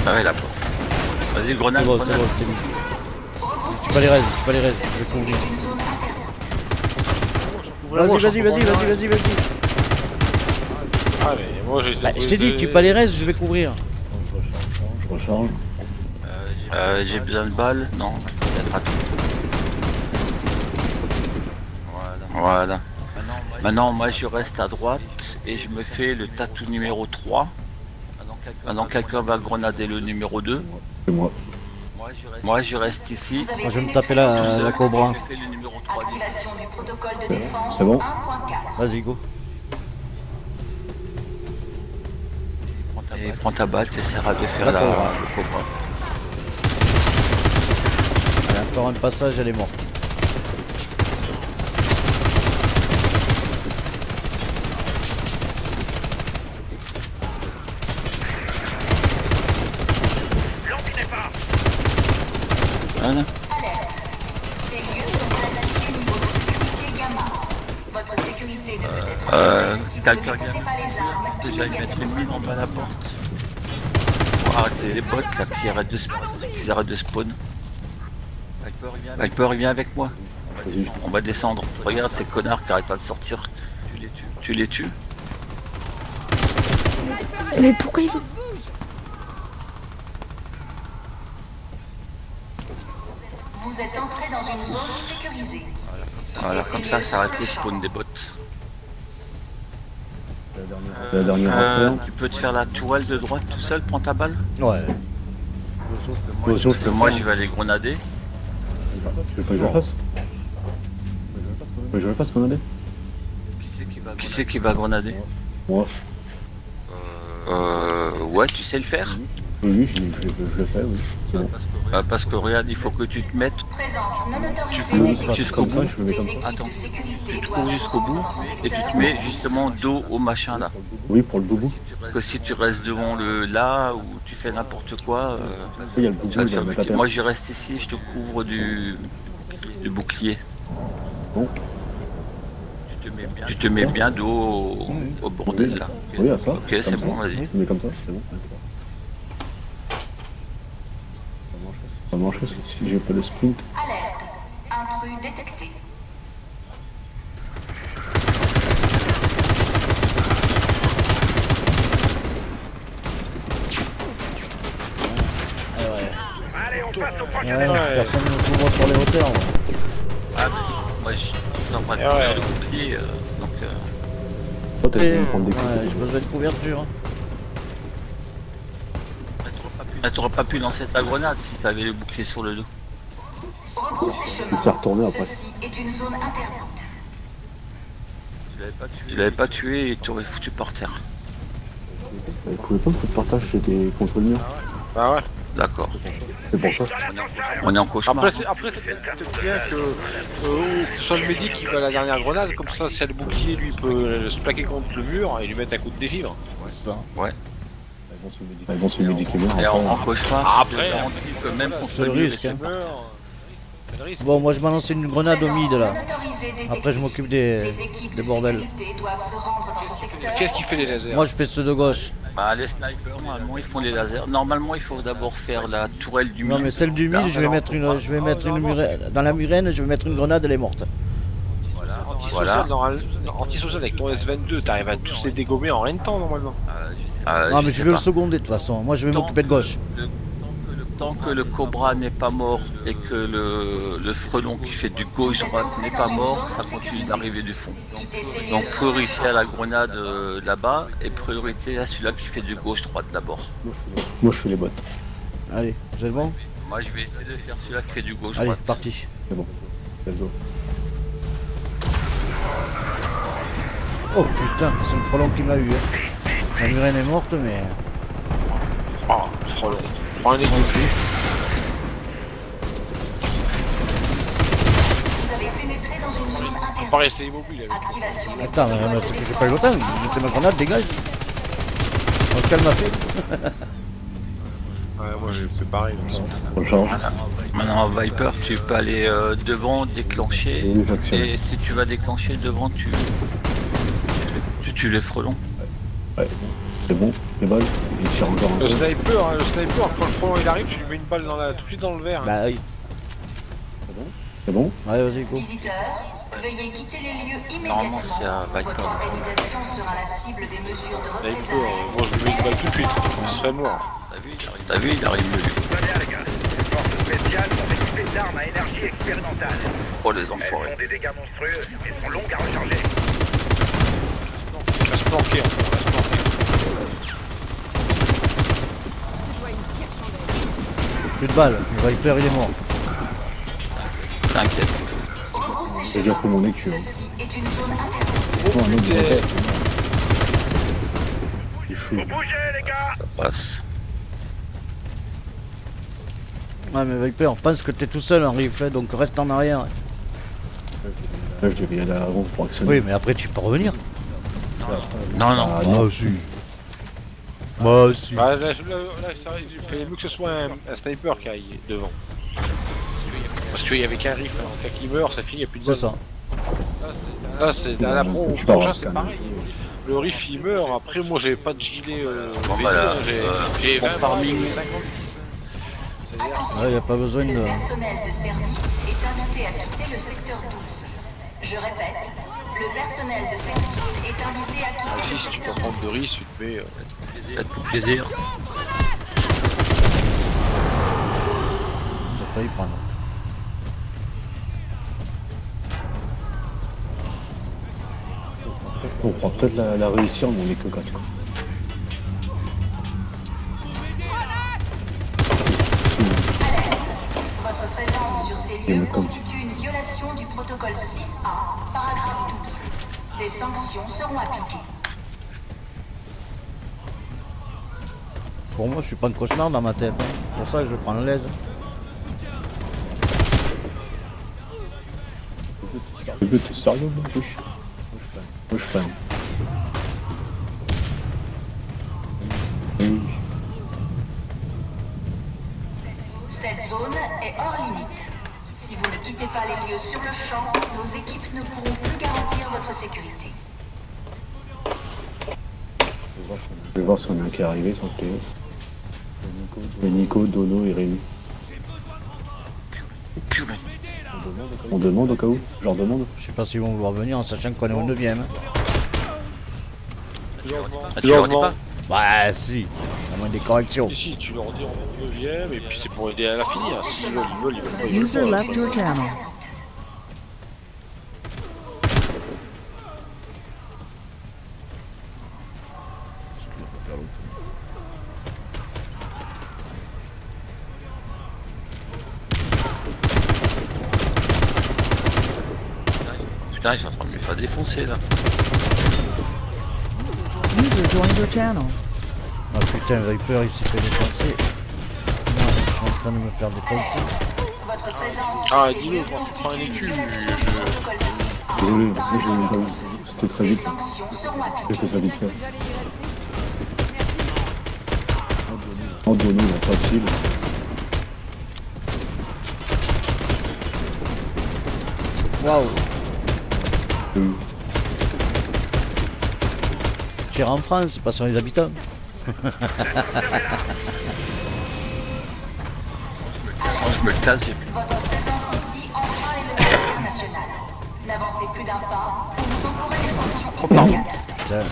Ah ouais, la porte. Vas-y, grenade, C'est bon, grenade. c'est bon. Tu pas les raises, je vais couvrir. Vas-y. Ah, mais moi j'ai. Bah, je t'ai dit, tu pas les raises, je vais couvrir. Je recharge. J'ai besoin de balles. Non, peut-être à tout. Voilà. Maintenant, moi, je reste à droite et je me fais le tatou numéro 3. Maintenant, quelqu'un va grenader le numéro 2. C'est moi. Moi, je reste ici. Vous avez Moi je vais me pénétré taper dans la le cobra. Je fais le numéro 3 d'ici. Activation du protocole de défense C'est bon 1.4. Vas-y, go. Et prends ta balle, tu essaieras de faire La la Cobra. le Cobra. Allez, encore un passage, elle est morte. L'empinez pas. Voilà. Ces lieux sont classifiés niveau de sécurité gamma. Votre sécurité ne peut être assurée si vous ne quelqu'un déposez vient. pas les armes Déjà, ils mettent une immédiatement. mine en bas à la porte. Pour arrêter les bots là qui arrêtent de spawn. Viper, viens avec moi. Vas-y. On va descendre. Regarde ces connards qui arrêtent pas de sortir. Tu les tues. Mais pourquoi il veut... Vous êtes entré dans une zone sécurisée. Voilà, comme ça arrête les spawns des bots. La dernière affaire. Tu peux te faire la tourelle de droite tout seul, prends ta balle. Ouais. Moi, je peux Moi, je vais aller grenader. Tu veux pas que je le fasse? Tu veux que je le fasse, grenader? Qui c'est qui va grenader? Moi. Ouais, tu sais le faire. Oui, je le fais, oui. C'est bon. Parce que regarde, il faut que tu te mettes Présence non autorisée cours d'équipes. jusqu'au Comme ça, bout. je me mets Les comme ça. équipes Attends. de sécurité Tu doivent cours jusqu'au se bout rendre dans ce et tu secteur. te mets justement dos au machin là. Oui, pour le boubou. Que si tu restes devant le là ou tu fais n'importe quoi, Oui, il y a le boubou, tu vas te il faire va mettre à buter. terre. Moi je reste ici, je te couvre du bouclier. Bon. Tu te mets bien dos au bordel là. Oui, à ça. Ok, c'est comme ça. bon, vas-y. Mais comme ça, c'est bon. Ça marche parce que si j'ai pas le sprint, Alerte. Intrus détecté. Allez, on passe au prochain Ouais, étape. personne ne couvre sur les hauteurs. moi. Ah, mais moi je suis en train de Ah ouais. faire le bouclier, donc toi t'as Ouais, besoin de prendre des coups. j'ai besoin de couverture. Hein. t'aurais pas pu lancer ta grenade si t'avais le bouclier sur le dos. Rebroussez Il s'est chemin. retourné après. Ceci est une zone interdite. Tu l'avais pas tué et tu aurais foutu par terre. Il pouvait pas me foutre par terre, j'étais contre le mur. Bah ouais. D'accord. C'est pour ça. On est en cauchemar. Après c'est peut-être bien que ce soit le médic qui va à la dernière grenade, comme ça, si le bouclier, lui, peut se plaquer contre le mur et lui mettre un coup de défivre. C'est ça. Ouais. Ils vont se médicamenter. Et en cauchemar, Après, je te garantis que même contre c'est le le mur, risque, hein. C'est le risque. Bon, moi je balance une grenade au mid là. Non autorisé détecté. Après je m'occupe des bordels. sécurité doivent se rendre dans ce secteur. Qu'est-ce qui fait les lasers? Moi je fais ceux de gauche. Bah, les snipers, normalement, ils font les lasers. Normalement, il faut d'abord faire la tourelle du mur. Non mais celle du mid, je vais mettre une murène. Dans la murène, je vais mettre une grenade, elle est morte. Antisocial, antisocial avec ton S22, t'arrives à tous les dégommer en rien de temps normalement. Non mais je vais le seconder de toute façon. Moi je vais m'occuper de gauche. tant que le cobra n'est pas mort et que le frelon qui fait du gauche-droite n'est pas mort, ça continue d'arriver du fond. Donc priorité à la grenade là-bas et priorité à celui-là qui fait du gauche-droite d'abord. Moi je fais les bottes. Allez, vous êtes bon? Moi je vais essayer de faire celui-là qui fait du Allez, gauche-droite. parti. C'est bon. Let's go. Oh putain, c'est le frelon qui m'a eu. Hein. La migraine est morte, mais... Oh, frelon. Prends un Moi équipe. aussi. Vous avez pénétré dans une zone interdite. Pas rester immobile avec. Activation des Attends, mais j'ai pas eu le temps. Mettez ma grenade, dégage. On se calme à fait. Ouais, moi j'ai fait pareil. On change. Maintenant Viper, tu peux aller devant, déclencher. Oui, j'actionne. Et si tu vas déclencher devant, tu tues les frelons. Ouais, c'est bon, les balles. Il tire encore un peu. Le sniper, quand le frelon il arrive, tu lui mets une balle tout de suite dans le verre. Bah oui. C'est bon? Allez, vas-y, go. visiteurs. Veuillez quitter les lieux Normalement, immédiatement. c'est à Viper. Votre organisation sera la cible des mesures de Sniper, représailles. moi je lui mets une balle tout de suite. Il serait mort. T'as vu, il arrive lui. Très bien, les gars. Les forces spéciales sont équipées d'armes à énergie expérimentale. Oh les Elles enfoirés. font des dégâts monstrueux, mais sont longues à recharger. Il va se planquer encore, il va se planquer. Plus de balles. Le Viper, il est mort. T'inquiète. Au gros J'ai déjà pris mon écu. Ceci est une zone interdite. Oh, un autre putain. de tête. Il est chaud. Vous bougez, les gars! Ça passe. Ouais, mais Viper, pense que t'es tout seul en rifle, donc reste en arrière. Là, je devais y aller à l'avant pour actionner. Oui, mais après, tu peux revenir. Non, non. Ah, non. si. Moi aussi. Bah, là, il fallait mieux que ce soit un sniper qui aille devant. Parce qu'il y avait qu'un rifle, en cas qu'il meurt, ça finit, il n'y a plus de C'est balles. ça. Là, c'est à la pro, Je pars, déjà c'est quand pareil. Le riff il meurt, après moi j'ai pas de gilet Bon, BD, bah, là, j'ai pour 20 farming. balles, 56. C'est-à-dire, Ouais, y a pas besoin de... Le personnel de service est invité à quitter le secteur 12. Je répète, le personnel de service est invité à quitter si le tu peux secteur prendre 12. de risque, tu te mets... Faites pour plaisir. J'ai failli prendre. On pourra peut-être la réussir, mais on est que 4. Quoi. Votre présence sur ces Et lieux le com. constitue une violation du protocole 6A, paragraphe 12. Des sanctions seront appliquées. Pour moi, je suis pas un cauchemar dans ma tête. Hein. C'est pour ça que je prends l'aise. Le but est sérieux, moi, touche. Moi, je freine. Oui. Cette zone est hors limite. Si vous ne quittez pas les lieux sur le champ, nos équipes ne pourront plus garantir votre sécurité. Je vais voir si on a un qui est arrivé sur le PS. Et Nico, Dono et Rémi. Purée. On demande au cas où? Je leur demande? Je sais pas s'ils vont vouloir venir en sachant qu'on est au 9ème. Hein. Ah, tu leur dis pas? Bah si, à moins des corrections. Si, tu leur dis on est 9ème, et puis c'est pour aider à la finir. S'ils veulent, ils veulent pas. User left your channel. Putain, j'ai en train de me faire défoncer là. User joined your channel. Ah putain, Viper il s'est fait défoncer. Moi, je suis en train de me faire défoncer. Votre présence sur Ah, ces dis-le, lieux quand tu prends un constitue une écu, violation du je... protocole 6A, Désolé, moi je l'ai paragraphe même pas 12. vu. C'était très Des vite. sanctions seront J'ai appliquées. fait ça vite fait. En Dono, il est facile. Waouh, Oui. tire en France, pas sur les habitants. Quand je me casse, j'ai plus. Votre présence ici enfreint les lois internationales. N'avancez plus d'un pas, ou vous encourez des sanctions immédiates. Putain.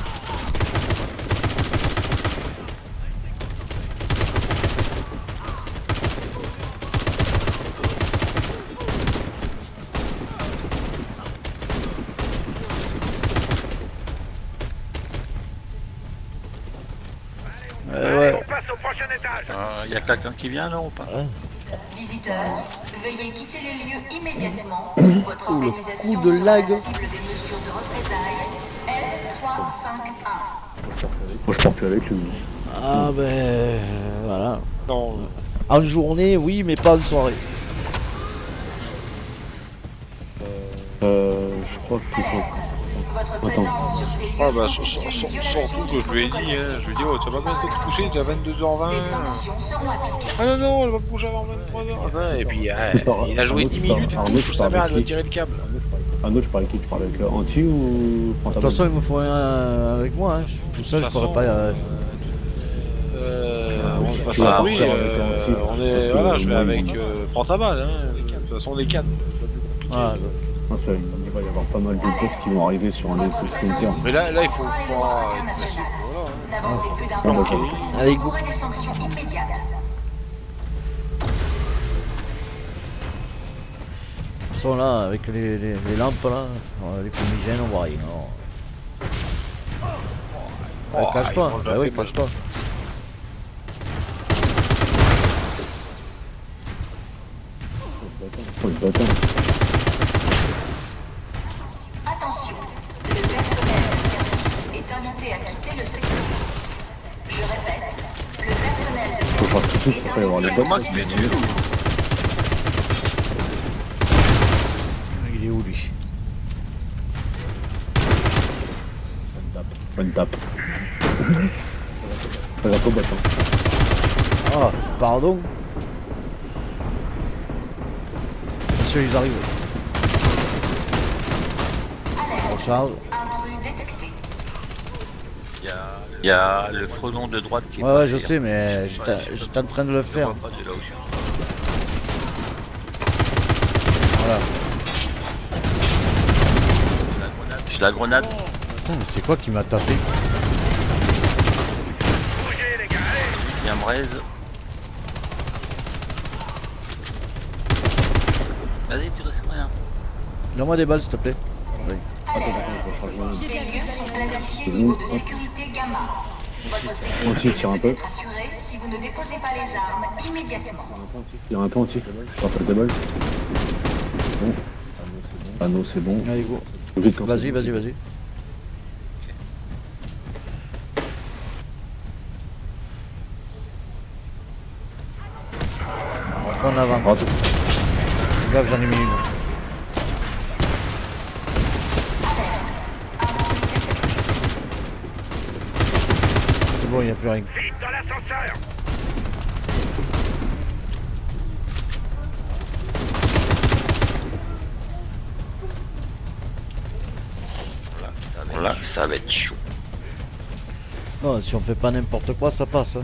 un étage. Y a quelqu'un qui vient là ou pas? Visiteurs, veuillez quitter les lieux immédiatement. Votre Ouh, le organisation coup de sera lag. la cible des mesures de représailles L351. Moi je pars plus avec lui. Ah ben voilà. Non, En journée, oui, mais pas en soirée. Je crois qu'il faut. Votre Attends. présence sur ces lieux ah bah, constitue une violation surtout que je lui ai dit, hein, je lui ai dit, oh, tu vas bientôt te coucher, tu as 22h20. Des sanctions seront appliquées. Ah non, non, elle va me coucher avant 23h. Et puis, part- il a joué Arnaud, 10 tu pars- minutes, Arnaud, tu sa pars mère, avec elle doit qui tirer le câble. Un autre, je parle avec qui? Tu parles avec Anti ou De toute Pantabal? façon, il me faut un avec moi. Hein. Tout seul, De je toute pourrais pas. On se passe tu vas à oui, partir avec Anti, on parce est, que voilà, je vais moi, avec il- prends ta balle, hein. De toute façon, les 4. Voilà. Il va y avoir pas mal de potes qui vont arriver sur un SL Sprinter. Mais là, il faut Contraire pouvoir au droit être placé, international. voilà. N'avancez plus d'un Bon, pas. bah, Allez, Vous go. aurez des sanctions immédiates. Ils sont là avec les lampes là, les fumigènes, on voit rien. Non. Ouais, Oh, cache-toi, ils vont bah oui, le faire. cache-toi. Oh, le bâtard. Attention, le personnel de service est invité à quitter le secteur. Je répète, le personnel de Faut faire tout de suite, service faut pas y avoir les est bottes. invité à quitter le secteur. Il est où lui? Bonne tape. Fais la combat, hein. Ah, pardon. Monsieur, ils arrivent. On charge. Intrus détecté. Il y a le frelon de droite qui est Ouais, ouais, passé, je sais, hein. mais Je j'étais en train de le faire. vois pas de là où je suis. Voilà. J'ai la grenade. Putain, mais c'est quoi qui m'a tapé? Bougez, les gars, allez. Il y a un braise. Vas-y, tu restes rien. Donne-moi des balles, s'il te plaît. Oui. Attends, je vais changer. Ces lieux sont classifiés Vas-y, niveau de hop. sécurité gamma. Votre Anti, sécurité tire un peut peu. être assurée si vous ne déposez pas les armes immédiatement. Il y a un peu anti. Je rappelle des balles. Bon. Anneau, c'est bon. Allez, go. Vite quand Vas-y, c'est vas-y, bon. vas-y. En avant. Rate. Regarde, j'en ai mis une. C'est bon, il n'y a plus rien. Vite dans l'ascenseur. Là, ça va être chaud. Non, si on fait pas n'importe quoi, ça passe. Hein.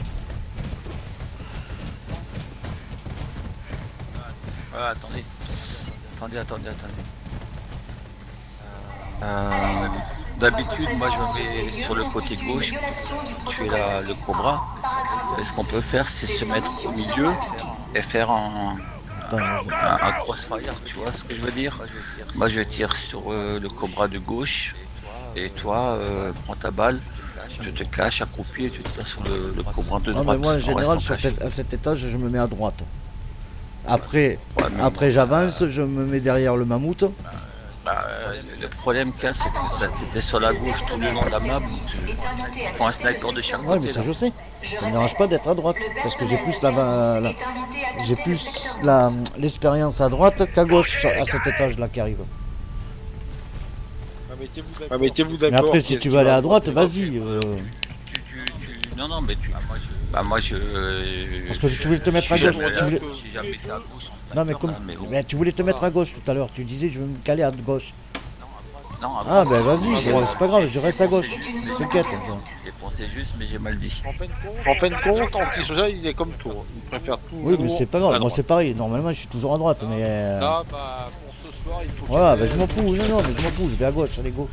Ah, attendez. Attendez. D'habitude, moi je me mets sur le côté gauche. Tu es là, le cobra. Et ce qu'on peut faire, c'est se mettre au milieu et faire Attends, un crossfire, tu vois ce que je veux dire? Moi je tire sur le cobra de gauche et toi prends ta balle, tu te caches accroupi et tu tires sur le cobra de non, droite. mais moi, en général, restant caché. à cet étage, je me mets à droite. Après, Ouais, mais après j'avance, je me mets derrière le mammouth. le problème qu'il y a, c'est que tu étais sur la gauche tout le long de la map, tu prends un sniper de chaque Ouais, côté mais ça, là. je sais. Ça me dérange pas d'être à droite. Parce que j'ai plus j'ai plus l'expérience à droite qu'à gauche à cet étage-là qui arrive. Mettez-vous Mais d'accord. après, si tu veux aller à droite, vas-y. Non, mais tu. Moi je. Parce que tu voulais te mettre à j'ai gauche. jamais- Tu voulais- J'ai jamais fait à gauche en sniper, Non, mais comme. là, mais bon. Mais tu voulais te mettre à gauche tout à l'heure. Tu disais, je vais me caler à gauche. Non, Ah, ben vas-y, bon, c'est pas grave, je reste à gauche. T'inquiète. J'ai pensé juste, mais j'ai mal dit. En fin de compte, en plus, ça, il est comme toi. Il préfère tout. Oui, mais c'est pas grave. Moi, c'est pareil. Normalement, je suis toujours à droite. Mais. Là, bah, pour ce soir, il faut. Voilà, qu'il- ben je m'en fous. Non, mais je m'en fous. Je vais à gauche. Allez, go.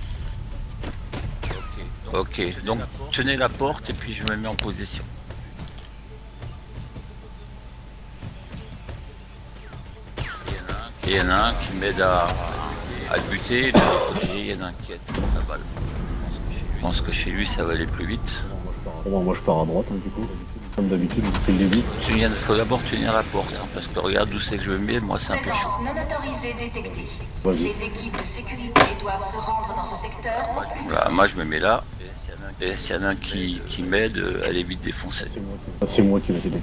Ok, donc tenez la porte et puis je me mets en position. Il y en a un qui m'aide à buter, de l'autre côté, il y en a un qui aide la balle. Je pense que chez lui ça va aller plus vite. Bon, moi je pars à droite, hein, du coup. Comme d'habitude, depuis le début. Il faut d'abord tenir la porte, hein, parce que regarde où c'est que je me mets, moi c'est un peu chaud. Présence non autorisée détectée. Vas-y. Les équipes de sécurité doivent se rendre dans ce secteur au plus vite. Voilà, moi je me mets là, et s'il y en a un qui m'aide, elle est vite défoncée. C'est moi qui vais t'aider.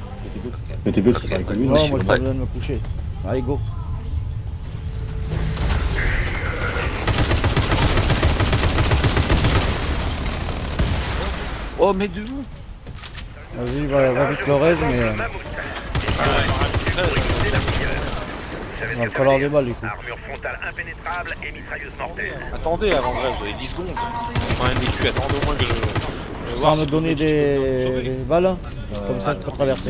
Mais t'es bien que tu parles avec lui, Non, je suis moi j'ai prêt. pas besoin de me coucher. Allez, go. Oh, mais de où? Vas-y, va vite le reste, mais il va falloir des balles du coup. Armure frontale impénétrable et mitrailleuse mortelle. Attendez avant bref, vous avez 10 secondes. Enfin, un écu, attendez au moins que je vais Sans voir me si donner le mec, il peut me sauver. des balles, comme ça tu peux traverser.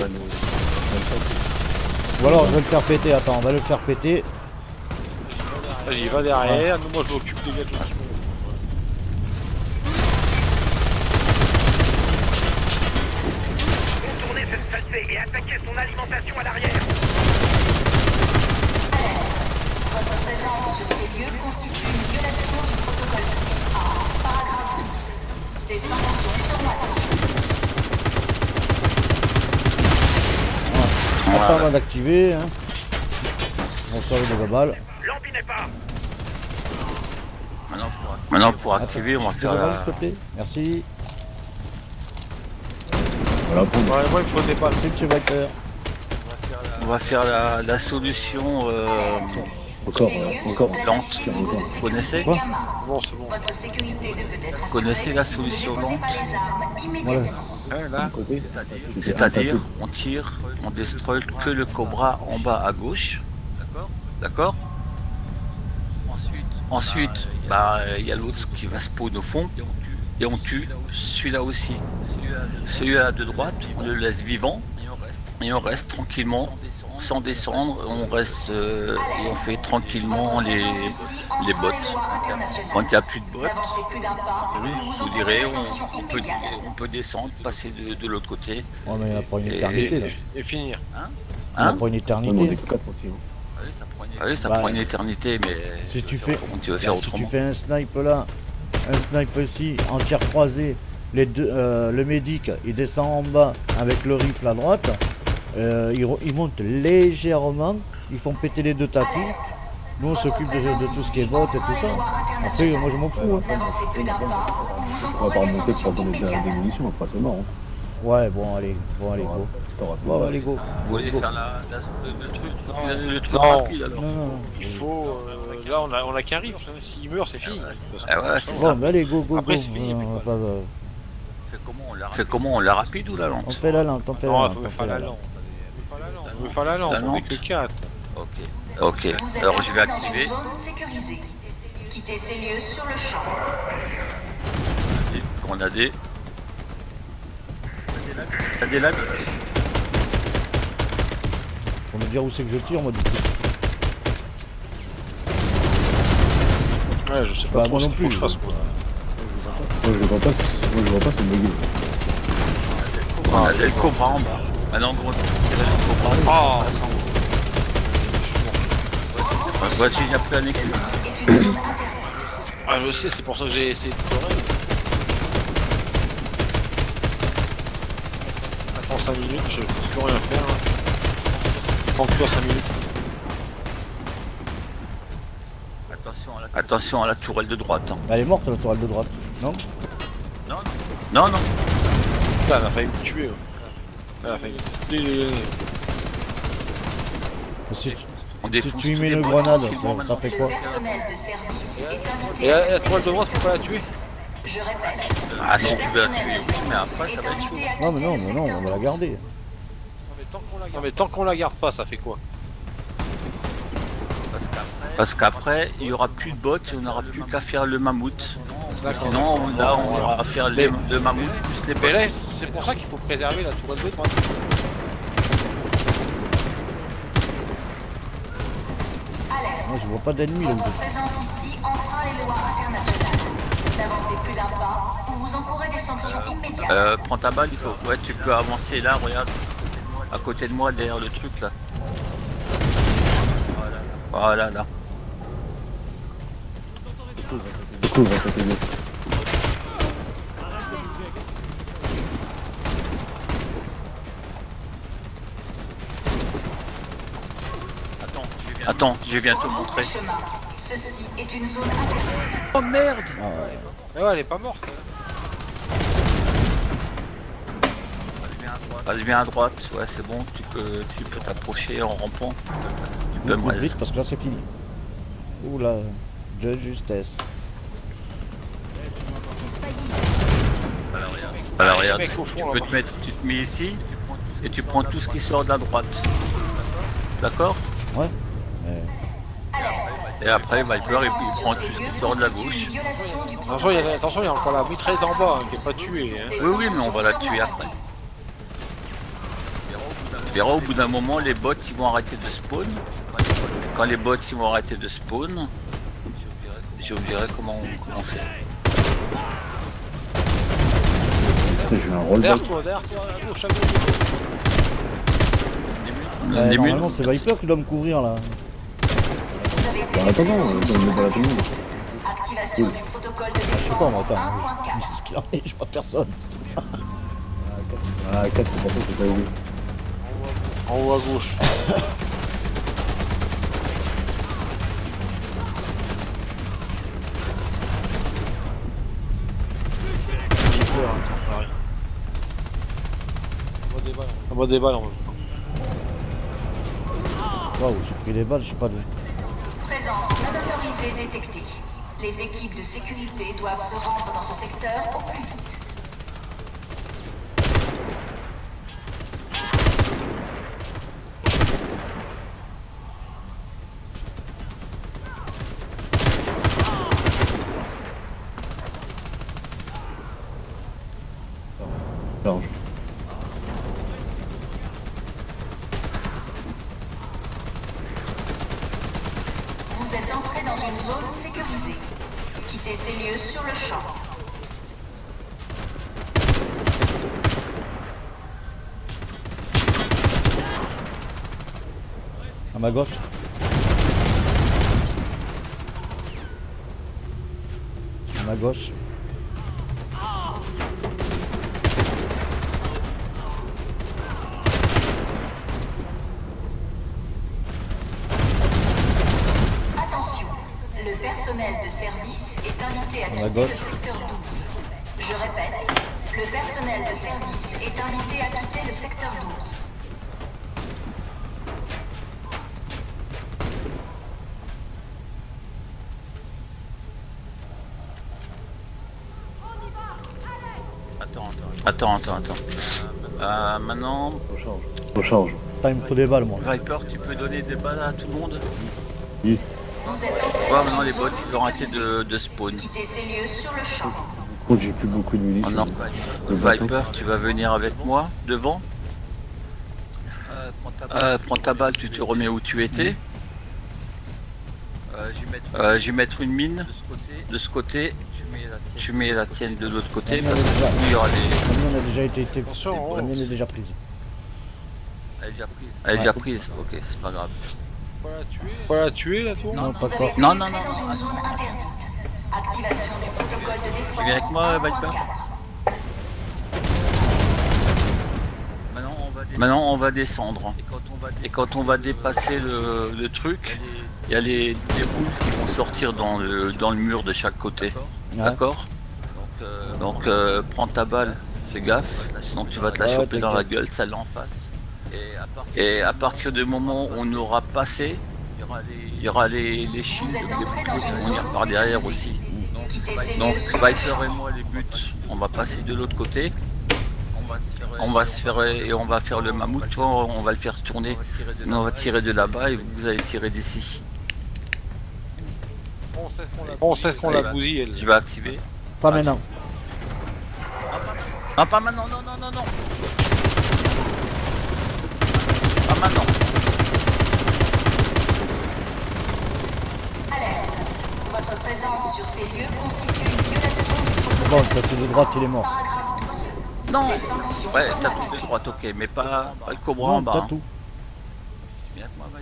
Ou alors je vais le faire péter, attends, on va le faire péter. Vas-y, va derrière, nous moi je m'occupe des gars qui sont. Contournez cette saleté et attaquez son alimentation à l'arrière. Votre présence sur ces lieux constitue une violation du protocole 6A, paragraphe 12. Des sanctions seront appliquées. Pas mal d'activer. Hein. On sort les balles. L'empinez pas. Maintenant pour activer, on va faire Des balles, la... s'il te plaît. Merci. Voilà, pour moi. Ouais, moi il me faut des balles. Merci monsieur Walter. On va faire la solution Encore. lente. Vous connaissez? Quoi? Bon, c'est bon. Votre sécurité ne peut être Vous connaissez la solution Déposez lente? pas les armes immédiatement. Ouais, là. Côté. C'est-à-dire, on tire, on destroy que le cobra en bas à gauche. D'accord? Ensuite, il y a l'autre qui va spawn au fond. Et on tue celui-là aussi. Celui-là de droite, on le laisse vivant. Et on reste tranquillement, sans descendre. On reste et on fait tranquillement les bots. Quand il n'y a plus de bots, N'avancez plus d'un pas, je vous dirais, on peut descendre, passer de l'autre côté. Oh mais il y en a pour une éternité là. Et finir. Il y en a Hein? pour une On est éternité. que 4 aussi. Hein. Oui, ça Bah, prend une éternité, mais Si tu fais, on va faire si tu autrement. fais un snipe là, un snipe ici, en tir croisé, les deux, le médic il descend en bas avec le rifle à droite, il monte légèrement, ils font péter les deux tapis. Nous on s'occupe de tout ce qui est bot et tout ça. Après moi je m'en fous. Hein. N'avancez plus d'un pas, vous On va pas encourez des remonter pour sanctions donner immédiates. des munitions, après c'est mort. Hein. Ouais bon allez, go. T'auras plus de Bon balles. allez go. Vous voulez Go. faire le truc Non. rapide alors? Non. Il faut. Là on a qu'un riff, hein. S'il meurt c'est fini. Ah voilà, c'est Bon ça. mais allez go. Après, c'est fini, On après. va pas, On fait comment? On la rapide ou la on lente? fait la lente, on fait la Non, lente. il faut on fait faire la la lente. Il faut faire la lente, La avec lente. le 4. Ok. Vous êtes Alors je vais entré activer. dans une zone sécurisée. Quittez ces lieux sur le champ. Grenadé. T'as des labites. Faut me dire où c'est que je tire moi du coup. Ouais, je sais Bah, pas trop moi ce non qu'il faut que plus. je fasse moi. Moi je le vois pas, c'est McGill. Grenadé, le cobra en bas. Maintenant, gros, le cobra. Ah. Voici, j'ai pris un écu. Ah je sais, c'est pour ça que j'ai essayé de courir. Attends 5 minutes, je peux plus rien faire. Hein. Prends que toi 5 minutes. Attention à la tourelle de droite. Hein. Elle est morte la tourelle de droite, non? Non. Putain, elle a failli me tuer. Ouais. Elle a failli me tuer. Si On si défonce tu y tous mets les une bots. grenade, Tranquillement, ça fait quoi? Le personnel de service est invité. Et la toile de droite, faut pas la tuer. Je répète. Ah, si tu veux la tuer, oui, mais après, ça va être chaud. Non mais non, on va la garder. Non mais tant qu'on la garde pas, ça fait quoi? Parce qu'après, il n'y aura plus de bots et on n'aura plus qu'à faire le mammouth. Sinon, là, on aura à faire le mammouth plus les bots. Mais là, c'est pour ça qu'il faut préserver la toile de droite. Moi je vois pas d'ennemis là. Votre présence ici enfreint les lois internationales. N'avancez plus d'un pas ou vous encourez des sanctions immédiates. Prends ta balle, il faut. Ouais, tu peux avancer là, regarde. À côté de moi, derrière le truc là. Voilà, là. Du coup, on va côté gauche. Attends, je viens te montrer. Chemin. Ceci est une zone interdite. Oh merde! Ah ouais. Mais ouais, elle est pas morte. hein. Passe bien à droite, ouais c'est bon, tu peux t'approcher en rampant. Tu peux me Vite, rester. vite, parce que là c'est fini. Oula, de justesse. Alors les regarde, mecs au fond, tu là-bas. peux te mettre, tu te mets ici et tu prends tout ce qui sort de la droite. D'accord? Ouais. Mais... Et après Viper il prend tout ce qui sort de la gauche. Attention, il y a encore la mitrailleuse en bas hein, qui est pas tuée. Hein. Oui oui mais on va la tuer après. Tu verras au bout d'un moment les bots ils vont arrêter de spawn. Quand les bots ils vont arrêter de spawn, je vous dirai comment on fait. J'ai eu un rollback. Derrière toi, à gauche, à gauche. Ouais, Des normalement mules. c'est Viper qui doit me couvrir là. Vous avez En attendant, on me balade tout le monde. activation du protocole de Je sais défense pas moi, attends. 1.4. Qu'est-ce qu'il en est? Je vois personne. C'est tout ça. Ah, 4, c'est pour ça que c'est pas oublié. En haut à gauche. On voit des balles en même temps. Waouh, j'ai pris des balles, je sais pas d'où. Présence non autorisée détectée. Les équipes de sécurité doivent se rendre dans ce secteur au plus vite. Large. Vous êtes entré dans une zone sécurisée. Quittez ces lieux sur le champ. À ma gauche. À ma gauche. Attention, le personnel de service est invité à la quitter gauche. le secteur 12. Je répète, le personnel de service est invité à quitter le secteur 12. Attends. Maintenant, Recharge. Recharge. Putain, il me faut des balles moi. Viper, tu peux donner des balles à tout le monde? Oui. Vous êtes entré Ouais, dans maintenant une les zone bots ils ont arrêté sécurisée. de spawn. Quittez ces lieux sur le champ. Oh, j'ai plus beaucoup de Oh munitions. non, Viper, tu vas venir avec moi devant. Prends ta balle, tu te remets où tu étais. Je vais mettre une mine de ce côté. Tu mets la tienne de l'autre côté parce que sinon il y aura les. La mienne a déjà été. Attention, La mienne est déjà prise. Elle est déjà prise, ok, c'est pas grave. Faut la tuer la tour. Non, pas Vous encore. avez Non, pénétré non, dans non, une zone interdite. Activation du protocole de défense. Tu viens avec moi, 1.4. Viper? Maintenant on va descendre. Et quand on va dépasser le truc, il y a les boules qui vont sortir dans le mur de chaque côté. Ouais. D'accord? Donc prends ta balle, fais gaffe, sinon tu vas te la Ouais, choper dans la t'inquiète. gueule, celle-là en face. Et à partir du moment où on aura passé, il y aura les shields, les boucliers qui vont venir par derrière aussi. Quittez ces Donc lieux sur le Viper champ. et moi les buts, on va passer de l'autre côté. On va se faire et on va faire le mammouth, tu vois, on va le faire tourner. Mais on va tirer de là-bas et vous allez tirer d'ici. On sait qu'on la bousille elle. Je vais activer. Pas maintenant. Ah pas maintenant, non. Pas maintenant. Alerte. Votre présence sur ces lieux constitue une violation du protocole Bon, le côté de droite il est mort. paragraphe 12. Non. Des sanctions Ouais, seront t'as tout appliquées. de droite, ok, mais pas le cobra en Non, bas. t'as hein. tout.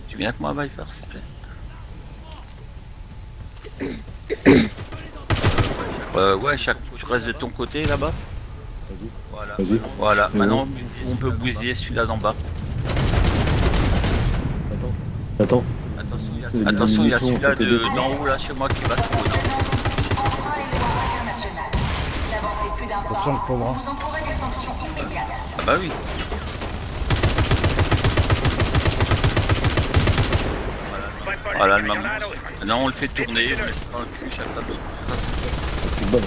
Tu viens avec moi, Viper, s'il te plaît. Ouais, tu restes de ton côté là-bas. Vas-y. Vas-y. Voilà, C'est maintenant on peut bousiller celui-là d'en bas. Attends. Attention, il y a celui-là d'en haut là chez moi qui va se prendre. Enfreint les lois internationales. N'avancez plus d'un Attention, le pas, pauvre, hein. vous encourez des sanctions immédiates. Ah bah oui. Voilà le maman. Maintenant on le fait tourner, on le met dans le cul chaque fois. C'est une bonne.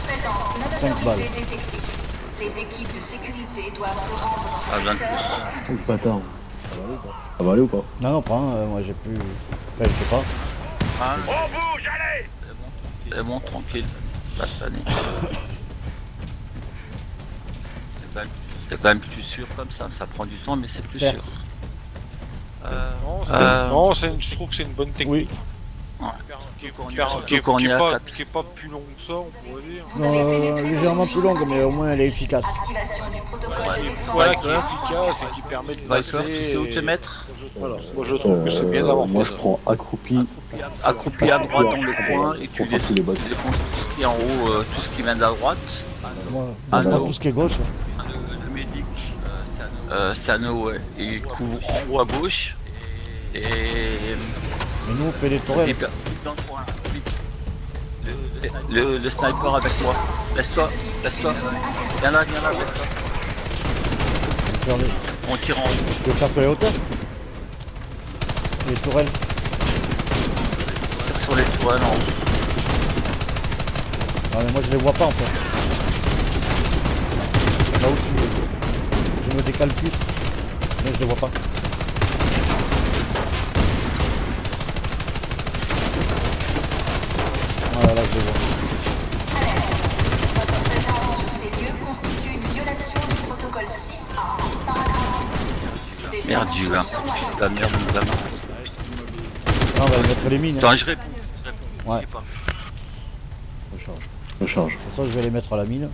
Présence non 5 balles. autorisée détectée. Les équipes de sécurité doivent se rendre dans Ah, ce 20 secteur. Oh, le bâtard. Ça va aller ou pas? Non, non, prends, moi j'ai plus. Enfin, je sais pas. Ah, On bouge, allez! c'est bon, tranquille. Pas de panique. C'est quand même plus sûr comme ça prend du temps mais c'est plus Certes. sûr. Non, je trouve que c'est une bonne technique. Ouais. Qui est Donc on est à pas, 4. qui est pas plus longue que ça, on pourrait dire. Vous avez pénétré dans Légèrement une plus zone longue, mais au moins elle est efficace. Activation du protocole de défense. Voilà, qui est efficace et qui permet de passer. Viper, tu sais où te mettre? Voilà. Moi je trouve que c'est bien d'avoir Moi fait je ça. prends accroupi. Accroupi à droite dans le coin et tu Pour passer les bottes. défonces tout ce qui est en haut, tout ce qui vient de la droite. Moi, Ah, je prends non. tout ce qui est gauche. Là. Le médic, c'est à nous, ouais. Et il couvre en haut à gauche. Et. Et nous on fait les tourelles. Vite dans le coin, vite. Le sniper avec moi. Laisse-toi. Viens là, laisse-toi. Faire les... On tire en haut. Tu veux faire que les hauteurs? Les tourelles. Tire sur les toits, non. Ah, mais moi je les vois pas en fait. Là où je me décale plus. Mais je les vois pas. Voilà, là je les vois. Votre présence sur ces lieux constitue une violation du protocole 6A, paragraphe 10. Des Merde, j'ai eu un sanctions coup sur de la merde, mon gamin. Là, on va mettre les mines. Hein. Attends, je réponds. Ouais. Je sais pas. Recharge. Recharge. Pour ça je vais les mettre à la mine.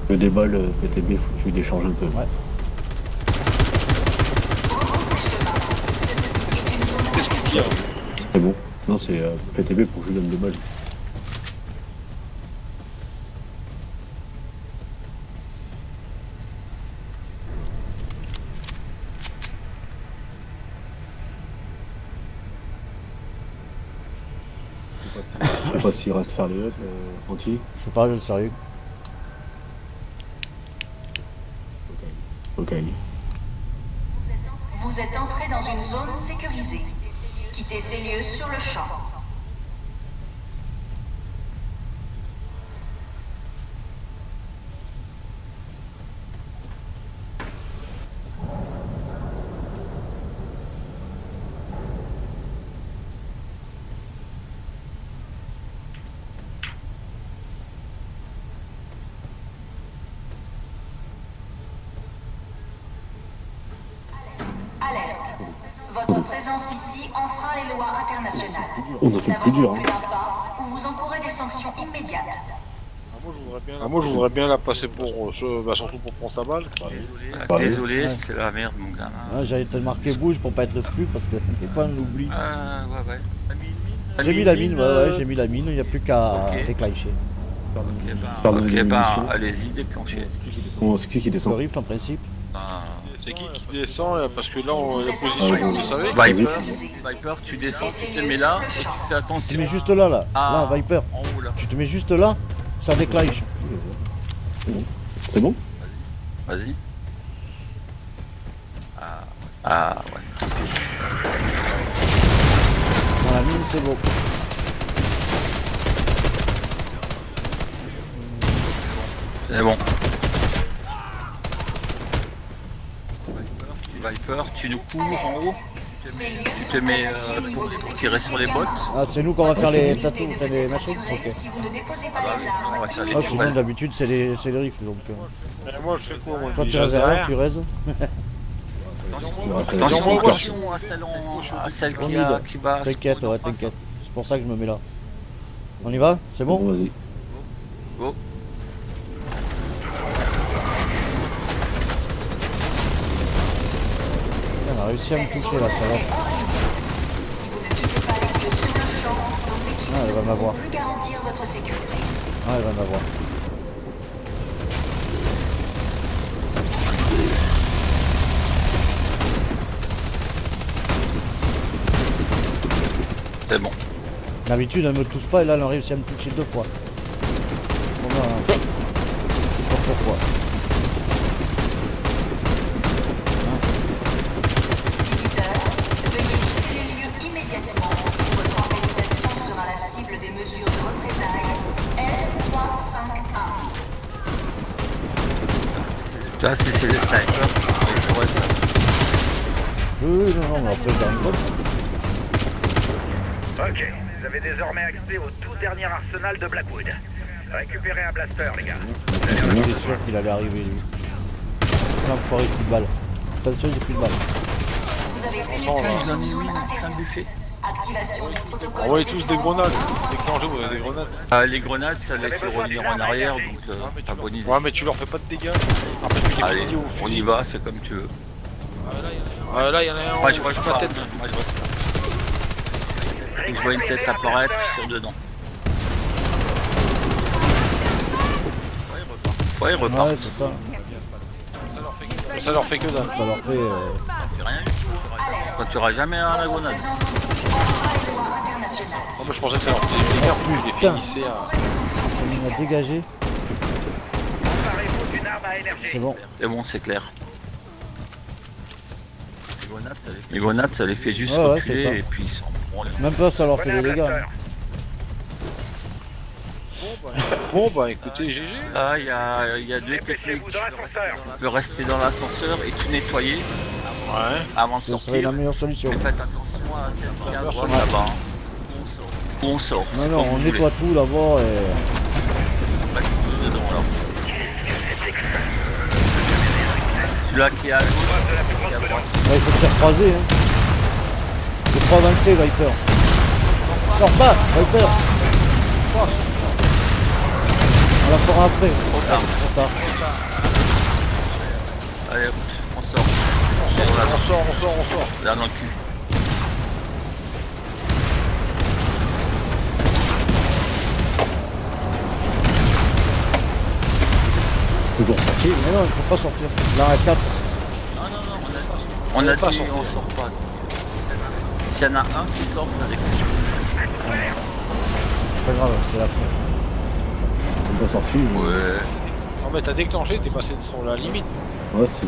Le déballe PTB, faut que tu décharges un peu. Ouais. Qu'est-ce qu'il tire? C'est bon. Non, c'est PTB pour que je lui donne 2 balles. Je sais pas s'il reste faire les autres, anti. Je sais pas, je suis sérieux. Ok. Vous êtes entré dans une zone sécurisée. Quittez ces lieux sur le champ. Alerte. Votre présence ici enfreint les lois internationales. On a fait le plus dur. N'avancez plus d'un pas ou vous encourez des sanctions immédiates. Moi je voudrais bien la passer pour surtout pour prendre ta balle. Désolé, Ouais. c'est la merde, mon gamin. Ah, j'allais te marquer bouge pour pas être exclu parce que des fois on oublie. Ouais. J'ai mis la mine, ouais, j'ai mis la mine, il n'y a plus qu'à Ok. déclencher. Pardon, Ok, les bah, munitions. allez-y, déclenchez. Bon, c'est qui Le descend? rifle en principe. C'est qui descend là? Parce que là on la Ah, position, oui. vous savez? Viper, tu descends, tu te mets là et tu fais Tu te attention. mets juste là, Ah. là, Viper. En haut là. Tu te mets juste là, ça déclenche. C'est bon? Vas-y. Ah ouais. Dans la mine, c'est beau. C'est bon. Viper, tu nous couvres en haut. Tu te mets pour tirer sur les bottes. Ah, c'est nous qu'on va faire les tatous, enfin les machins. Ok. Si vous ne déposez pas Ah bah les oui, armes, on va faire les Ah, sinon balles. d'habitude c'est les rifles donc. Moi je fais quoi? Moi, Toi je tu dis restes derrière, tu restes. Attention à celle qui va. T'inquiète, ouais, t'inquiète. C'est pour ça que je me mets là. On y va? C'est bon? Bon, vas-y. Go. On a réussi à me toucher là, ça va. Si vous ne quittez pas les lieux sur le champ, nos équipes Ah, elle va ne m'avoir. pourront plus garantir votre sécurité. Ah, elle va m'avoir. C'est bon. D'habitude, elle me touche pas et là, elle a réussi à me toucher 2 fois. Bon, ben, je sais pas pourquoi. Visiteurs, veuillez quitter les lieux immédiatement. Votre organisation sera la cible des mesures de représailles L351. Là, si c'est les snipers, on pourrait ça. Oui, non, mais après, je gagne pas. Ok, vous avez désormais accès au tout dernier arsenal de Blackwood. Récupérez un blaster, les gars. J'étais sûr qu'il allait arriver, lui. L'enfoiré, plus de balles. Pas sûr, j'ai plus de balles. Vous avez fait Oh, là. Je l'en ai mis plein de buffet. Activation du protocole. Envoyez tous des grenades. Déclenchez, vous avez des grenades. Ah, les grenades, ça laisse revenir en arrière, donc t'as bonne idée. Ouais, mais tu leur fais pas de dégâts. Après, tu les Allez, fais au on fusil. y va, fais comme tu veux. Ah, là, il y en a un. Moi, je rush pas pas. tête. Moi, je rush pas. Dès que je vois une tête apparaître, je tire dedans. Ouais, il repart. Ouais, c'est ça. Ça leur fait que dalle. Ça leur fait. Ça fait rien du tout. Quand tu auras jamais un la grenade. Non, mais je pensais que ça leur faisait des dégâts. Plus je les Putain. finissais à. Ça m'a dégagé. Emparez-vous d'une arme à énergie. C'est bon. C'est bon, c'est clair. Les grenades, ça les fait juste Ouais, ouais, reculer c'est ça. et puis ils s'en branlent. Même pas, ça leur fait Prenez des un dégâts. blaster. Bon, bah écoutez, GG. Là, il y a deux techniques. Dépêchez-vous dans l'ascenseur. Tu peux rester dans l'ascenseur et tout nettoyer Ouais. avant de Ce serait la sortir. meilleure solution. Mais faites attention à celle qui est à Ouais. droite là-bas. hein. Où on sort. Non, c'est non, comme on vous voulez. nettoie tout là-bas et. Bah, tu bouges dedans alors. Celui-là qui est à gauche, qui est à droite. Ouais, il faut se faire croiser. Hein. Il faut avancer, Viper. Sors pas, Viper. On la fera après. Trop tard. Trop tard. Allez, on sort. On sort. Là dans le cul. Toujours parti. Mais non, il faut pas sortir. Là, à 4. On a pas dit sortir. on sort pas. S'il y en a un qui sort, ça déclenche. C'est pas grave, c'est la fin. On pas sorti. Ouais. Non, mais t'as déclenché, t'es passé sur la limite. Ouais, c'est.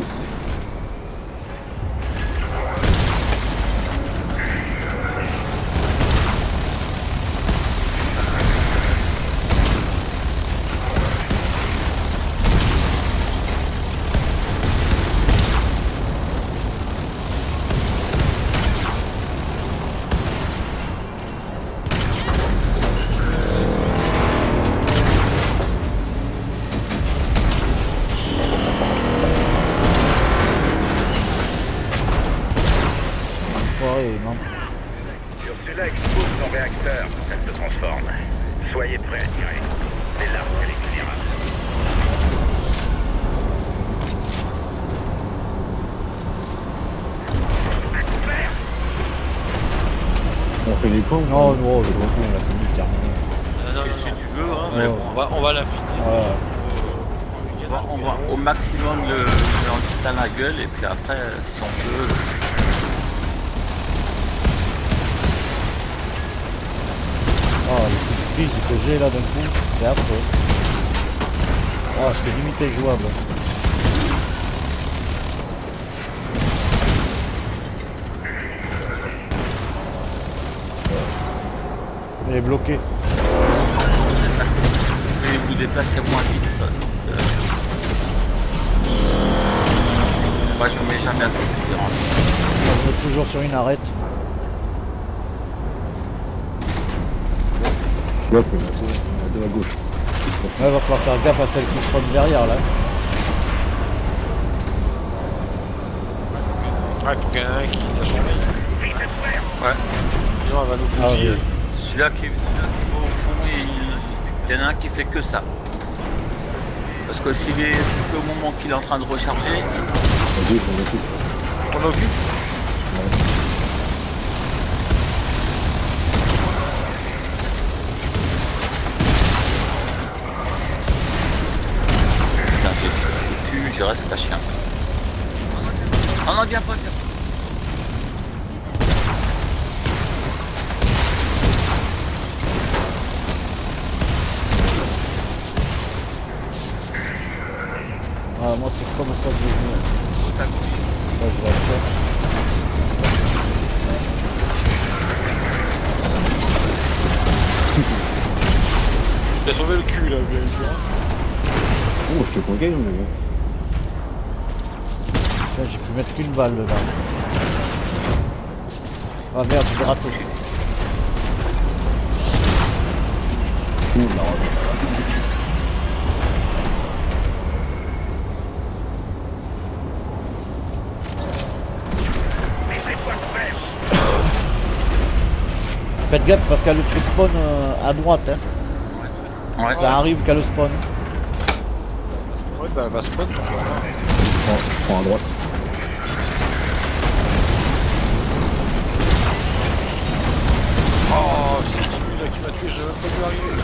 Enfoiré, non. Ursula expose son réacteur quand elle se transforme. Soyez prêts à tirer. C'est là qu'elle est vulnérable. On fait les points. Non, non, le gros con, on l'a fini, terminé. Si tu veux, hein, mais Ouais. bon. On va la finir. Ouais. On va au maximum le en dans la gueule et puis après si on peut. Oh, le petit que j'ai là d'un coup, c'est affreux. Oh, c'est limité jouable. Il est bloqué. Et vous déplacez moins vite. Ça, donc, moi je me mets jamais à côté. On est toujours sur une arête. Ouais, on a deux à gauche. Ouais, il va falloir faire gaffe à celle qui se prend derrière là. Ouais, faut qu'il y en ait un qui la surveille. Ouais. Sinon, elle va nous Ah bousiller. oui. Celui-là qui va au fond, il y en a un qui fait que ça. Parce que si c'est au moment qu'il est en train de recharger, À gauche, on a tout. On occupe. je reste caché un peu. Non, non, viens pas, viens pas. Ah, moi c'est comme ça que je vais venir. Tout à gauche. Là je vais le Je t'ai sauvé le cul là, bien sûr. Oh, je te congagne, mais bon. Putain, j'ai pu mettre qu'une balle dedans. Ah merde, j'ai raté. Ouh, la robe. Faites gaffe parce qu'il y a le truc spawn à droite. Hein. Ouais. Ça arrive qu'à le spawn. Ouais, bah va spawn. Je prends à droite. Oh, c'est qui lui là qui m'a tué, je vais même pas vu arriver.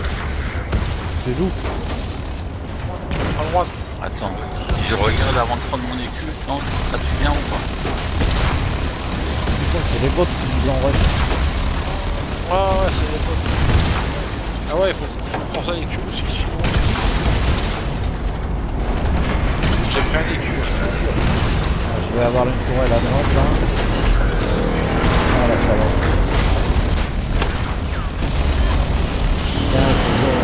C'est d'où? À droite. Attends, je regarde avant de prendre mon écu. Non, ça tue bien ou pas? Putain, c'est les bots qui disent en rush. Ah ouais, c'est les potes. Ah ouais, faut penser à l'écu aussi, sinon. J'ai pris un écu, je peux dire. Je vais avoir une tourelle à droite là. Ah là ça va. Putain, c'est bon.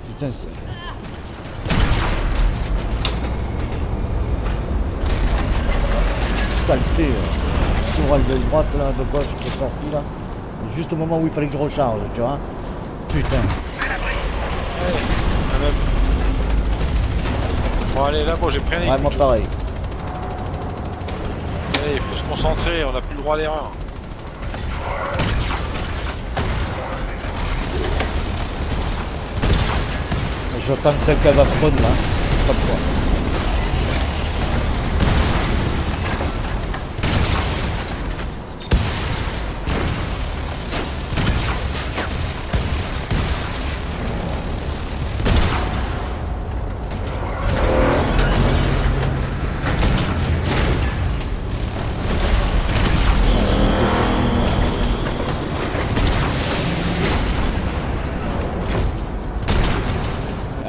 Putain, c'est... Saleté, tourelle de droite là, de gauche qui est sorti là. Juste au moment où il fallait que je recharge, tu vois. Putain. Bon allez, là bon j'ai pris un écu. Ouais, moi pareil. Allez, il faut se concentrer, on n'a plus le droit à l'erreur. J'attends que celle qu'elle va spawn là. Comme quoi.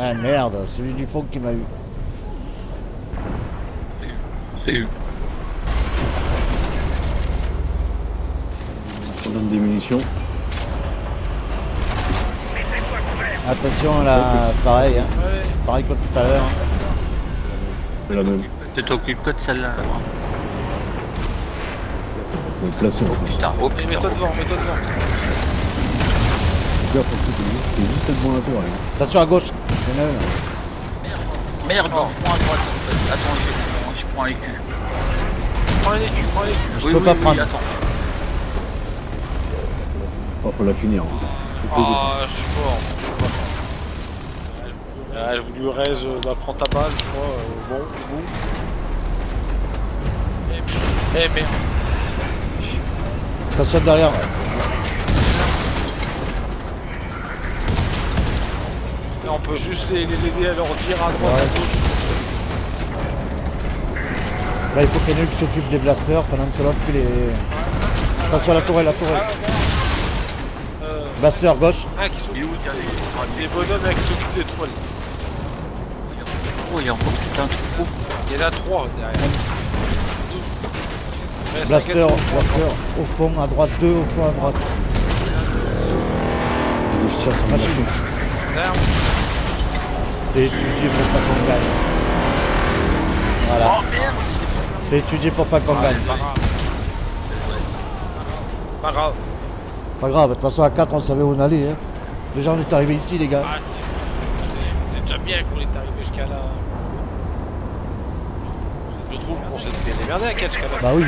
Ah merde, celui du fond qui m'a eu. C'est eu. On donne des munitions. Attention là, pareil, hein. Ouais. Pareil comme tout à l'heure. Hein. C'est la même. Tu t'occupes que de celle-là. On est placé en plus. Putain, oh Mais putain, mets-toi oh, devant, mets-toi devant. Regarde, c'est juste devant la tour. Hein. Attention à gauche. Il y en a une. merde, au fond à droite. Attends, je prends un écu. Prends un écu, prends un écu. Je peux pas prendre. Attends. Oh, faut la finir. Hein. Ah, je suis fort. Elle voulu raise, bah prends ta balle, tu vois, bon, boum. Eh merde. Attention derrière. Là, on peut juste les aider à leur dire à droite, Ouais. à gauche. Là il faut qu'il y en ait un qui s'occupe des blasters pendant que l'autre qui les... Attention à la tourelle, la tourelle. Blaster gauche. Un qui Il est s'occupe où, tiens, des bonhommes, un qui s'occupe des toiles. Oh, il y a encore tout un troupeau. Il y en a 3 derrière. Ouais, Blaster, 5, 4, blaster. Au fond à droite, 2 au fond à droite. Je cherche une machine. derrière. C'est étudié pour pas qu'on gagne. Voilà. Oh merde. C'est étudié pour pas qu'on gagne. Pas grave. Pas grave. Pas grave, de toute façon à 4 on savait où on allait. Hein. Déjà on est arrivé ici les gars. Ah, c'est déjà bien qu'on est arrivé jusqu'à là. Je trouve qu'on s'est bien démerdé à 4 jusqu'à là. Bah oui.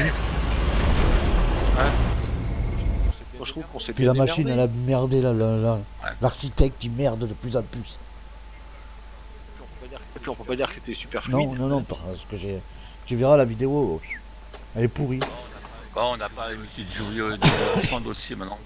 Moi je trouve qu'on s'est Puis bien la machine elle démerdé. a merdé là. L'architecte il merde de plus en plus. Et puis on peut pas dire que c'était super fluide. Non, parce que j'ai... Tu verras la vidéo, elle est pourrie. Bon, on n'a pas l'habitude de jouer de dossier maintenant.